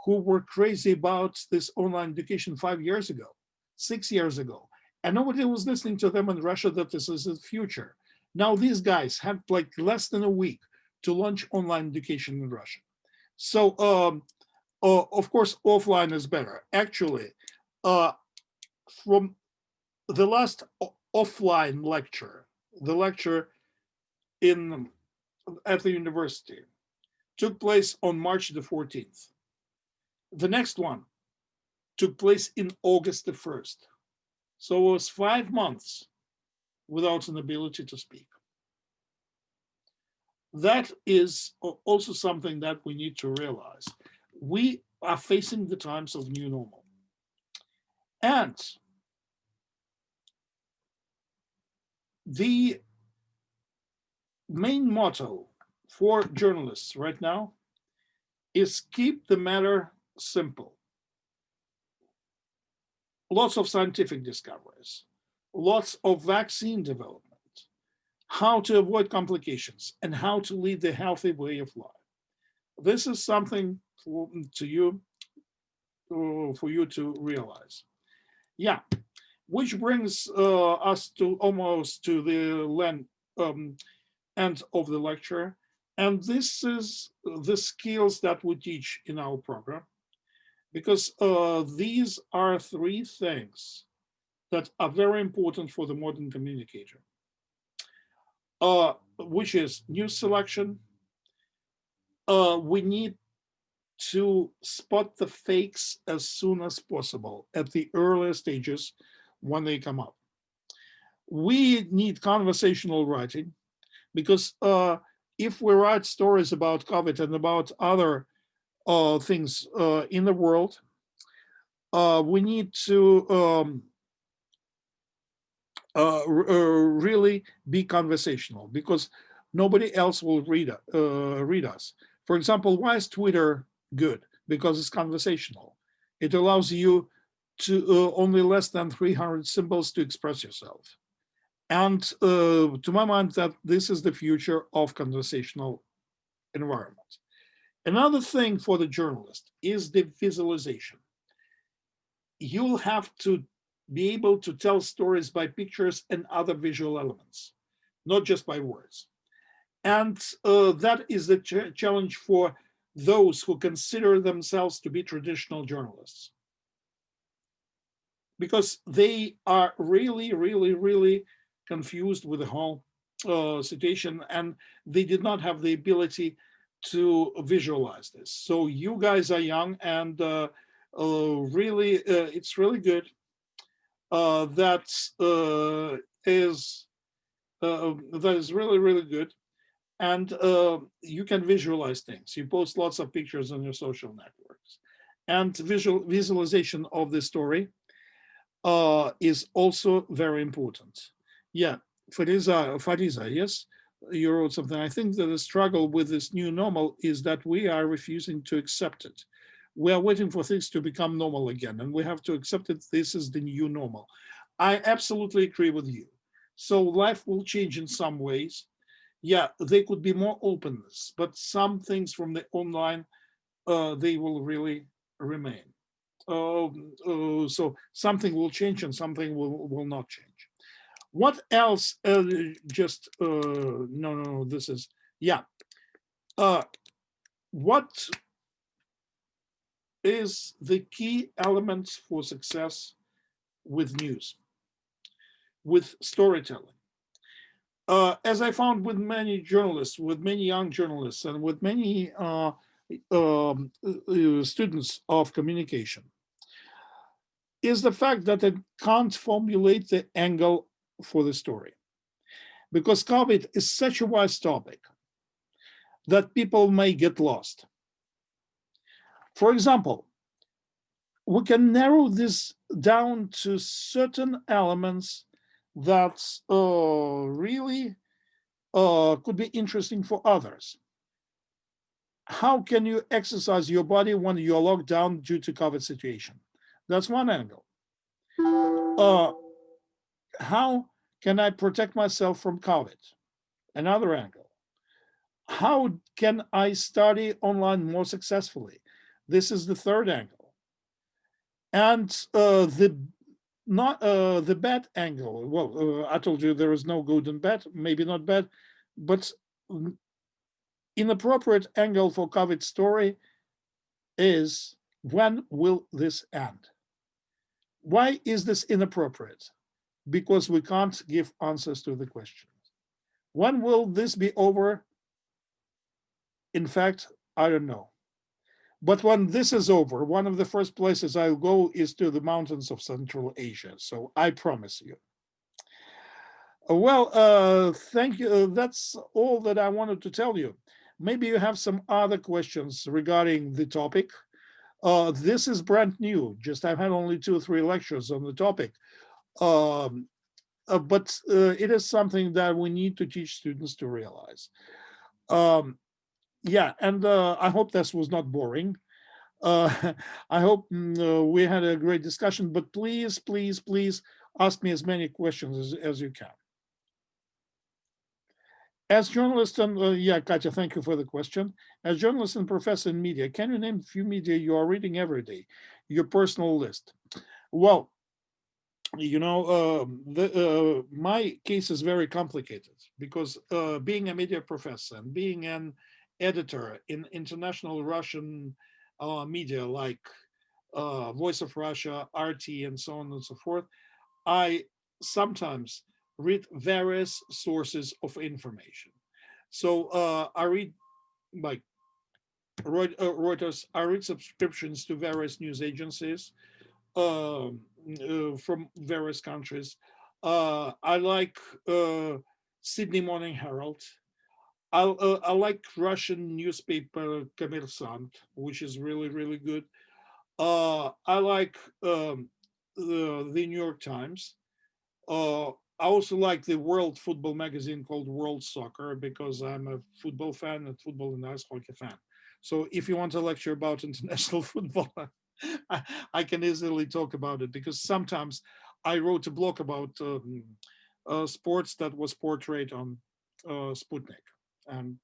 who were crazy about this online education 5 years ago, 6 years ago. And nobody was listening to them in Russia that this is the future. Now these guys have like less than a week to launch online education in Russia. So of course, offline is better. Actually, from the last offline lecture, the lecture at the university took place on March the 14th. The next one took place in August the 1st. So it was 5 months without an ability to speak. That is also something that we need to realize. We are facing the times of new normal. And the main motto for journalists right now is keep the matter simple. Lots of scientific discoveries, lots of vaccine development, how to avoid complications, and how to lead the healthy way of life. This is something for you to realize. Yeah, which brings us to almost to the end of the lecture. And this is the skills that we teach in our program, because these are 3 things that are very important for the modern communicator, which is news selection. We need to spot the fakes as soon as possible at the earlier stages when they come up. We need conversational writing, because if we write stories about COVID and about other things in the world, we need to really be conversational, because nobody else will read us. For example, why is Twitter good? Because it's conversational. It allows you to only less than 300 symbols to express yourself. And to my mind, that this is the future of conversational environment. Another thing for the journalist is the visualization. You'll have to be able to tell stories by pictures and other visual elements, not just by words. And that is the challenge for those who consider themselves to be traditional journalists, because they are really, really, really confused with the whole situation, and they did not have the ability to visualize this. So you guys are young, and really, it's really good. That is really, really good. And you can visualize things. You post lots of pictures on your social networks, and visualization of the story is also very important. Yeah, Fariza, yes, you wrote something. I think that the struggle with this new normal is that we are refusing to accept it. We are waiting for things to become normal again, and we have to accept it. This is the new normal. I absolutely agree with you. So life will change in some ways. Yeah, there could be more openness, but some things from the online, they will really remain. So something will change and something will not change. What else? No, this is, yeah. What is the key element for success with news, with storytelling? As I found with many journalists, with many young journalists, and with many students of communication, is the fact that it can't formulate the angle for the story. Because COVID is such a vast topic that people may get lost. For example, we can narrow this down to certain elements that really could be interesting for others. How can you exercise your body when you're locked down due to COVID situation? That's one angle. How can I protect myself from COVID? Another angle. How can I study online more successfully? This is the third angle. And the bad angle, well, I told you there is no good and bad, maybe not bad, but inappropriate angle for COVID story is, when will this end? Why is this inappropriate? Because we can't give answers to the questions. When will this be over? In fact, I don't know. But when this is over, one of the first places I'll go is to the mountains of Central Asia. So I promise you. Well, thank you. That's all that I wanted to tell you. Maybe you have some other questions regarding the topic. This is brand new. Just I've had only 2 or 3 lectures on the topic. But it is something that we need to teach students to realize. Yeah, and I hope this was not boring. I hope we had a great discussion, but please, please, please ask me as many questions as you can. As journalist, and yeah, Katya, thank you for the question. As journalist and professor in media, can you name a few media you are reading every day? Your personal list. Well, you know, my case is very complicated because being a media professor and being an editor in international Russian media like Voice of Russia, RT, and so on and so forth, I sometimes read various sources of information. So I read like Reuters, I read subscriptions to various news agencies from various countries. I like Sydney Morning Herald. I like Russian newspaper Kommersant, which is really, really good. I like the New York Times. I also like the World Football magazine called World Soccer because I'm a football fan, a football and ice hockey fan. So if you want a lecture about international football, I can easily talk about it because sometimes I wrote a blog about sports that was portrayed on Sputnik and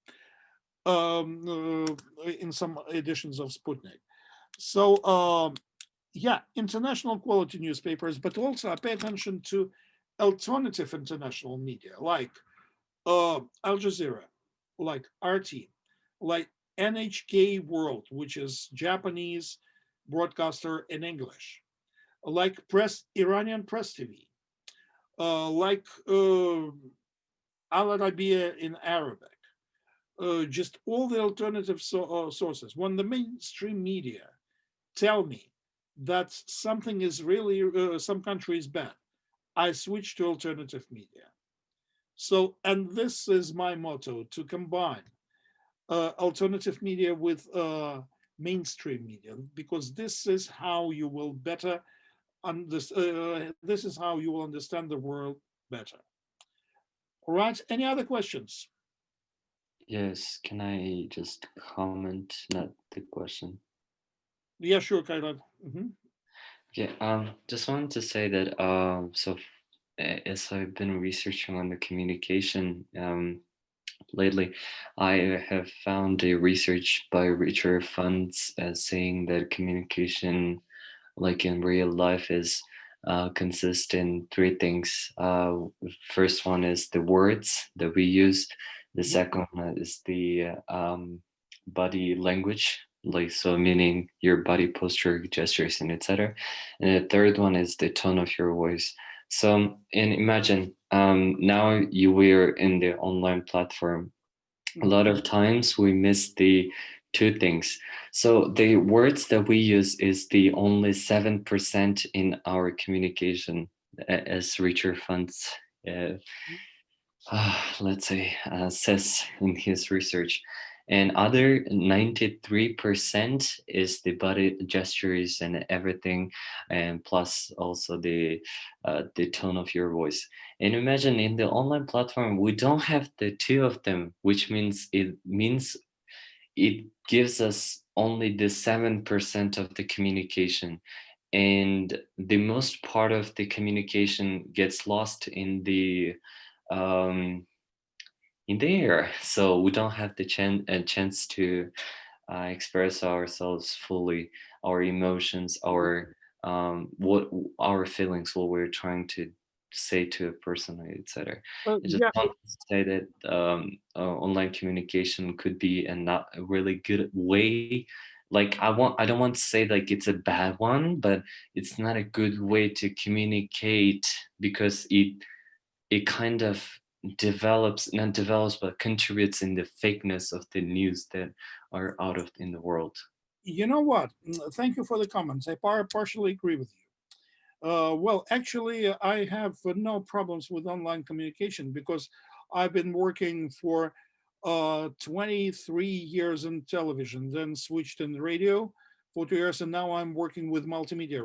in some editions of Sputnik. So yeah, international quality newspapers, but also I pay attention to alternative international media like Al Jazeera, like RT, like NHK World, which is Japanese broadcaster in English, like Iranian Press TV, like Al Arabiya in Arabic, just all the alternative sources. When the mainstream media tell me that something is really, some country is bad, I switch to alternative media. So, and this is my motto, to combine alternative media with mainstream media, because this is how you will better this is how you will understand the world better. All right, any other questions? Yes, can I just comment, not the question? Yeah, sure, Kairat. Mhm. Okay, just wanted to say that as I've been researching on the communication lately, I have found a research by Richard Funds as saying that communication, like in real life, is consists in three things. First one is the words that we use. The second one is the body language, like so meaning your body posture, gestures, and etc. And the third one is the tone of your voice. So, and imagine now you were in the online platform. A lot of times we miss the two things. So the words that we use is the only 7% in our communication, as Richard Funds, let's say, says in his research. And other 93% is the body gestures and everything, and plus also the tone of your voice. And imagine in the online platform, we don't have the two of them, which means it gives us only the 7% of the communication. And the most part of the communication gets lost um, in the air. So we don't have the chance to express ourselves fully, our emotions, our what our feelings, what we're trying to say to a person, etc. I just Yeah, want to say that online communication could be a not a really good way. Like I don't want to say like it's a bad one, but it's not a good way to communicate because it kind of not develops but contributes in the fakeness of the news that are out of in the world. you know what? Thank you for the comments. I partially agree with you. Well, actually, I have no problems with online communication because I've been working for 23 years in television, then switched in radio for 2 years, and now I'm working with multimedia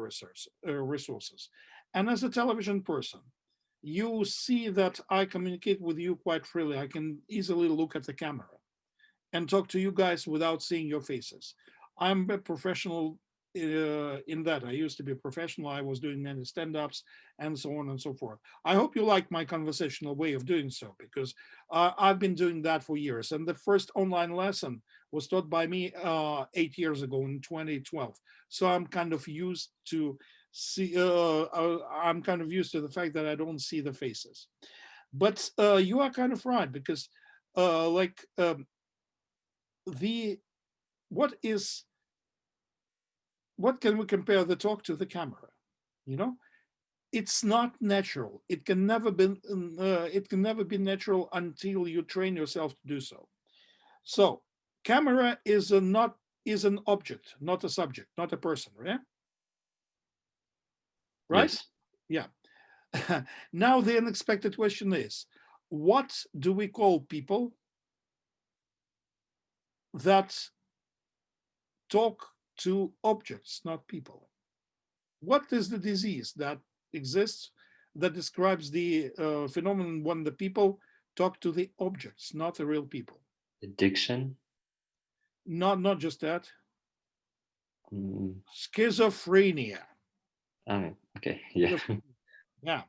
resources. And as a television person, you see that I communicate with you quite freely. I can easily look at the camera and talk to you guys without seeing your faces. I'm a professional in that. I used to be a professional. I was doing many stand-ups and so on and so forth. I hope you like my conversational way of doing so, because I've been doing that for years. And the first online lesson was taught by me 8 years ago in 2012. So I'm kind of used to I'm kind of used to the fact that I don't see the faces. But you are kind of right, because like the what can we compare the talk to the camera? You know, it's not natural. It can never be natural until you train yourself to do so. So camera is an object, not a subject, not a person, right? Right? Yes. Yeah. Now the unexpected question is, what do we call people that talk to objects, not people? What is the disease that exists that describes the phenomenon when the people talk to the objects, not the real people? Addiction. Not just that. Mm, Schizophrenia. okay. Yeah. Yeah.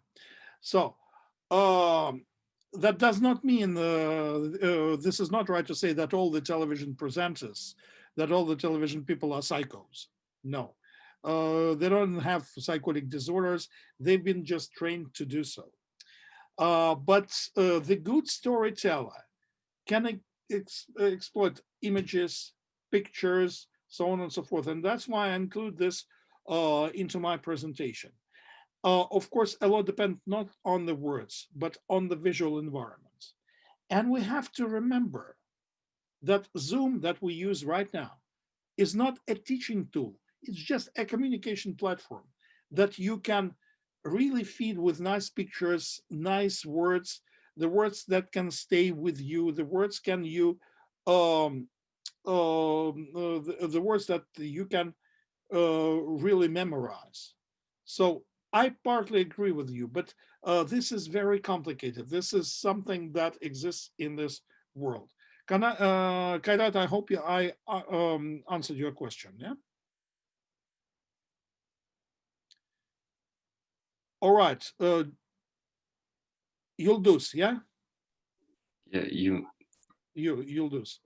So that does not mean this is not right to say that all the television presenters, that all the television people are psychos. No. They don't have psychotic disorders. They've been just trained to do so. But the good storyteller can exploit images, pictures, so on and so forth. And that's why I include this into my presentation. Of course, a lot depends not on the words, but on the visual environment. And we have to remember that Zoom that we use right now is not a teaching tool. It's just a communication platform that you can really feed with nice pictures, nice words, the words that can stay with you, the words can you, the words that you can really memorize. So I partly agree with you, but this is very complicated. This is something that exists in this world. Kairat, I hope I answered your question. Yeah. All right. Yıldız, yeah. Yeah, Yıldız.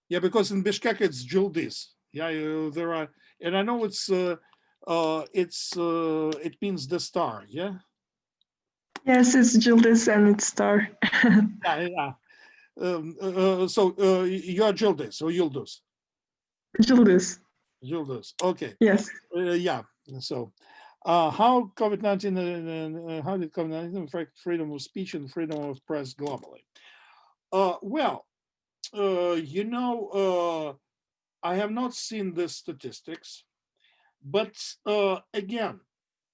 Yeah, because in Bishkek it's Yıldız. Yeah, there are, and I know it means the star. Yeah. Yes, it's Yıldız and it's star. Yeah. So you're Yıldız or Yıldız? Yıldız. Yıldız. Okay. Yes. Yeah. So, how COVID-19 how did COVID-19 affect freedom of speech and freedom of press globally? Well, I have not seen the statistics, but again,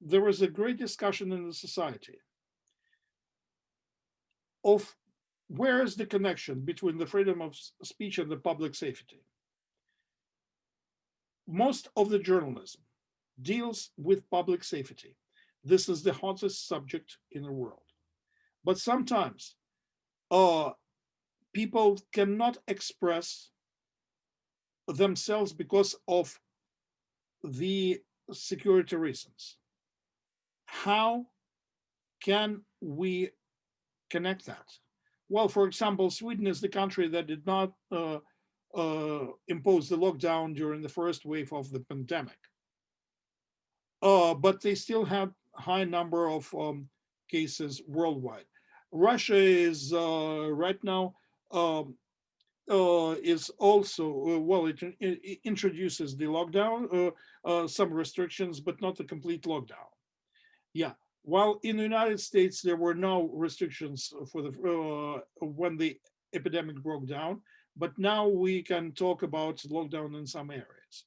there is a great discussion in the society of where is the connection between the freedom of speech and the public safety. Most of the journalism deals with public safety. This is the hottest subject in the world. But sometimes people cannot express themselves because of the security reasons. How can we connect that? Well, for example, Sweden is the country that did not impose the lockdown during the first wave of the pandemic. But they still have high number of cases worldwide. Russia is right now is also, well, it introduces the lockdown, some restrictions, but not a complete lockdown. Yeah, while in the United States, there were no restrictions for the when the epidemic broke down, but now we can talk about lockdown in some areas.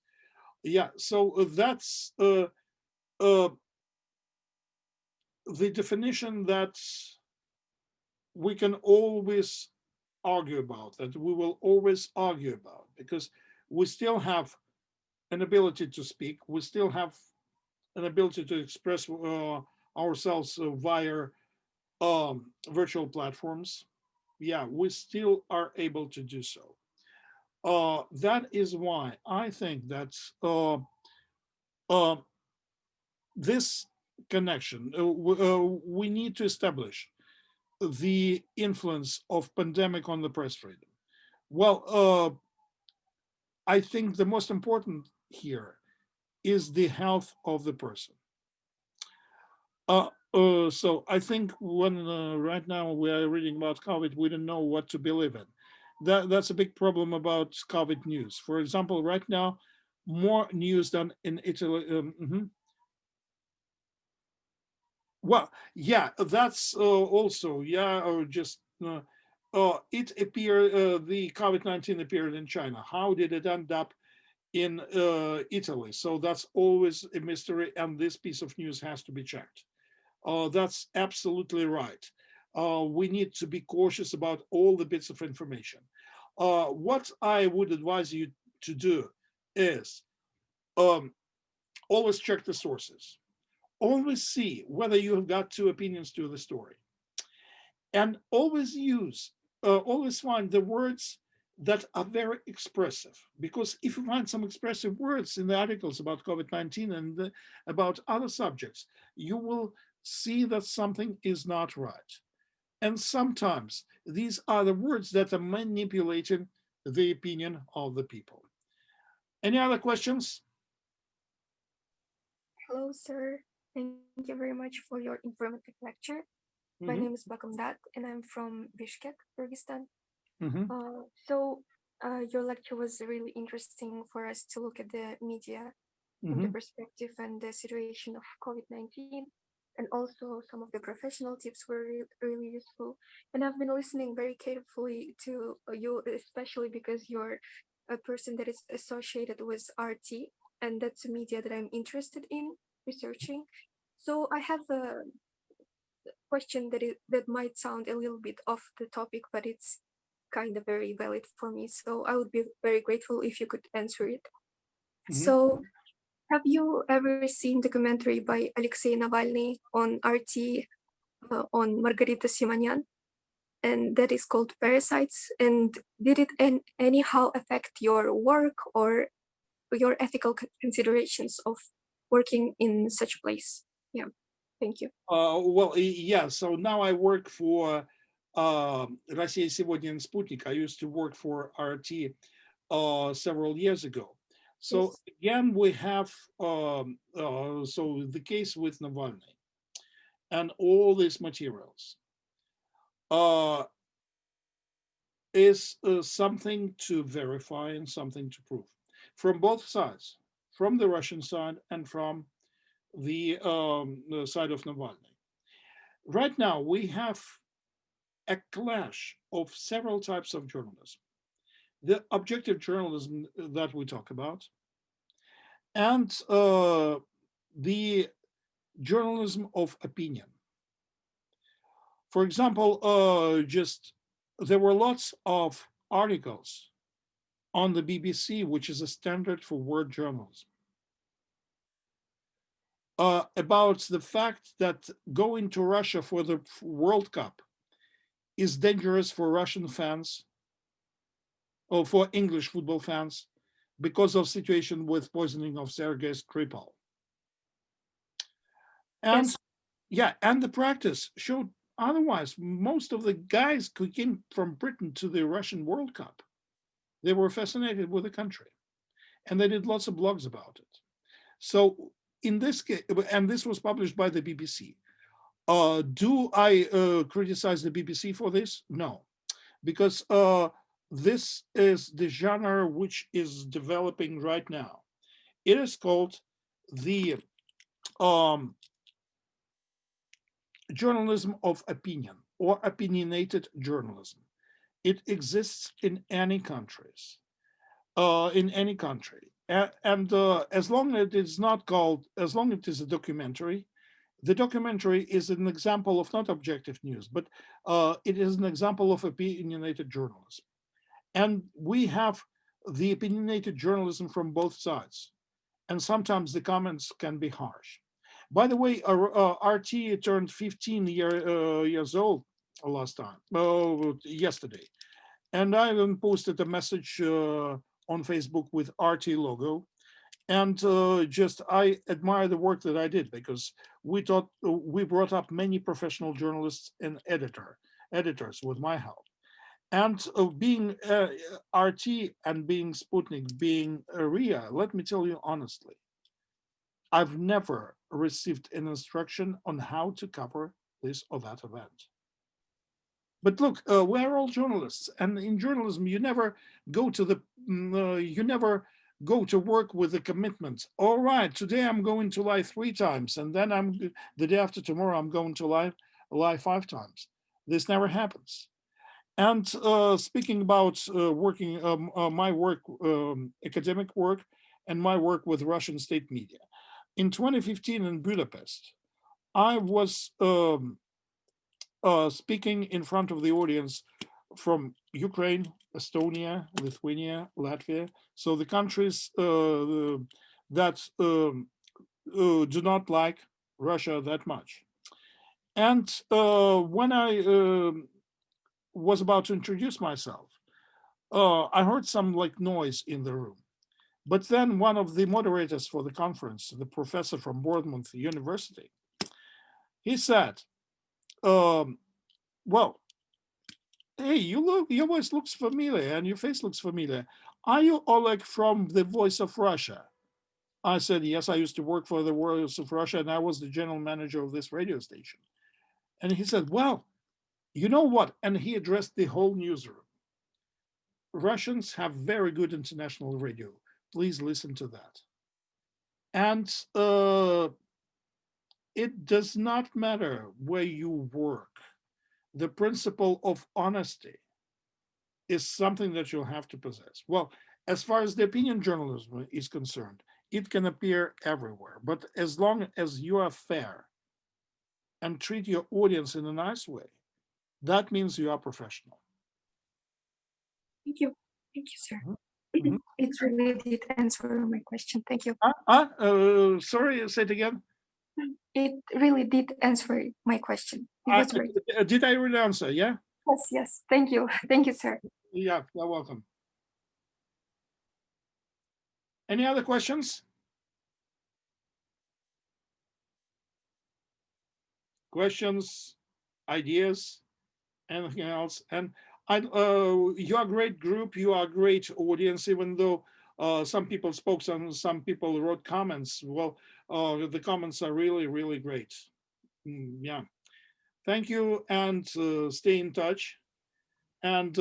Yeah, so that's the definition that we can always argue about, that we will always argue about, because we still have an ability to speak, we still have an ability to express ourselves via virtual platforms. Yeah, we still are able to do so. That is why I think that this connection, we need to establish the influence of pandemic on the press freedom. Well, I think the most important here is the health of the person. So I think when right now we are reading about COVID, we don't know what to believe in. That's a big problem about COVID news. For example, right now, more news than in Italy. Well, yeah, that's also, yeah, or just, it appeared, the COVID-19 appeared in China. How did it end up in Italy? So that's always a mystery, and this piece of news has to be checked. That's absolutely right. We need to be cautious about all the bits of information. What I would advise you to do is always check the sources. Always see whether you have got two opinions to the story. And always always find the words that are very expressive. Because if you find some expressive words in the articles about COVID-19 and about other subjects, you will see that something is not right. And sometimes these are the words that are manipulating the opinion of the people. Any other questions? Hello, sir. Thank you very much for your informative lecture. My Mhm, name is Bakamdat, and I'm from Bishkek, Kyrgyzstan. mhm, Your lecture was really interesting for us to look at the media from the mhm. perspective and the situation of COVID-19. And also some of the professional tips were really useful. And I've been listening very carefully to you, especially because you're a person that is associated with RT, and that's a media that I'm interested in researching. So I have a question that might sound a little bit off the topic, but it's kind of very valid for me. So I would be very grateful if you could answer it. Mhm. So have you ever seen documentary by Alexei Navalny on RT on Margarita Simonyan? And that is called Parasites. And did it anyhow affect your work or your ethical considerations of working in such place? Yeah, thank you. Well, yeah, so now I work for Россия сегодня and Sputnik. I used to work for RT several years ago. So Yes. again, we have so the case with Navalny and all these materials is something to verify and something to prove from both sides, from the Russian side and from the side of Navalny. Right now, we have a clash of several types of journalism. The objective journalism that we talk about, and the journalism of opinion. For example, just there were lots of articles on the BBC, which is a standard for word journalism, about the fact that going to Russia for the World Cup is dangerous for Russian fans or for English football fans because of situation with poisoning of Sergei Skripal. And Yes. yeah, and the practice showed otherwise. Most of the guys who came from Britain to the Russian World Cup, they were fascinated with the country, and they did lots of blogs about it. So in this case, and this was published by the BBC. Do I criticize the BBC for this? No, because this is the genre which is developing right now. It is called the journalism of opinion or opinionated journalism. It exists in any countries, in any country. And as long as it is not called, as long as it is a documentary, the documentary is an example of not objective news, but it is an example of opinionated journalism. And we have the opinionated journalism from both sides. And sometimes the comments can be harsh. By the way, RT turned 15 years old last time, yesterday. And I even posted a message on Facebook with RT logo. And just I admire the work that I did because we brought up many professional journalists and editors with my help. And being RT and being Sputnik, being RIA, let me tell you honestly, I've never received an instruction on how to cover this or that event. But look, we're all journalists, and in journalism, you never go to you never go to work with a commitment. All right, today I'm going to lie 3 times, and then the day after tomorrow I'm going to lie 5 times. This never happens. And speaking about working, my work, academic work, and my work with Russian state media. In 2015 in Budapest, I was speaking in front of the audience from Ukraine, Estonia, Lithuania, Latvia. So the countries that do not like Russia that much. And when I was about to introduce myself, I heard some like noise in the room. But then one of the moderators for the conference, the professor from Bournemouth University, he said, well, hey, your voice looks familiar and your face looks familiar. Are you Oleg from The Voice of Russia? I said, yes, I used to work for the Warriors of Russia, and I was the general manager of this radio station. And he said, well, you know what? And he addressed the whole newsroom. Russians have very good international radio. Please listen to that. And it does not matter where you work. The principle of honesty is something that you'll have to possess. Well, as far as the opinion journalism is concerned, it can appear everywhere. But as long as you are fair and treat your audience in a nice way, that means you are professional. Thank you. Thank you, sir. Mhm. It really did answer my question. Thank you. Sorry, say it again. It really did answer my question. It was great. Did I really answer? Yeah? Yes, yes. Thank you. Thank you, sir. Yeah, you're welcome. Any other questions? Questions, ideas, anything else? And you are a great group, you are a great audience, even though some people spoke, some people wrote comments. Well, the comments are really, really great. Yeah. Thank you, and stay in touch. And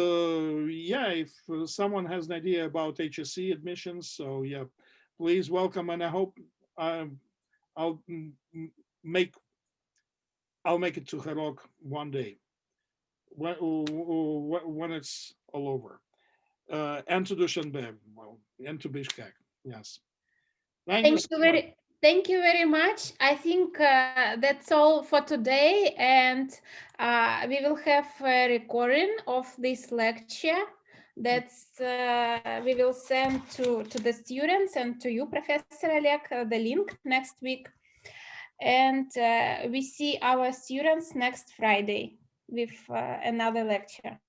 yeah, if someone has an idea about HSC admissions, so yeah, please welcome. And I hope I'll make it to Herok one day when it's all over. And to Dushanbe, well, and to Bishkek. Yes. Thank you very much. I think that's all for today, and we will have a recording of this lecture that's we will send to the students and to you, Professor Oleg, the link next week. And we see our students next Friday with another lecture.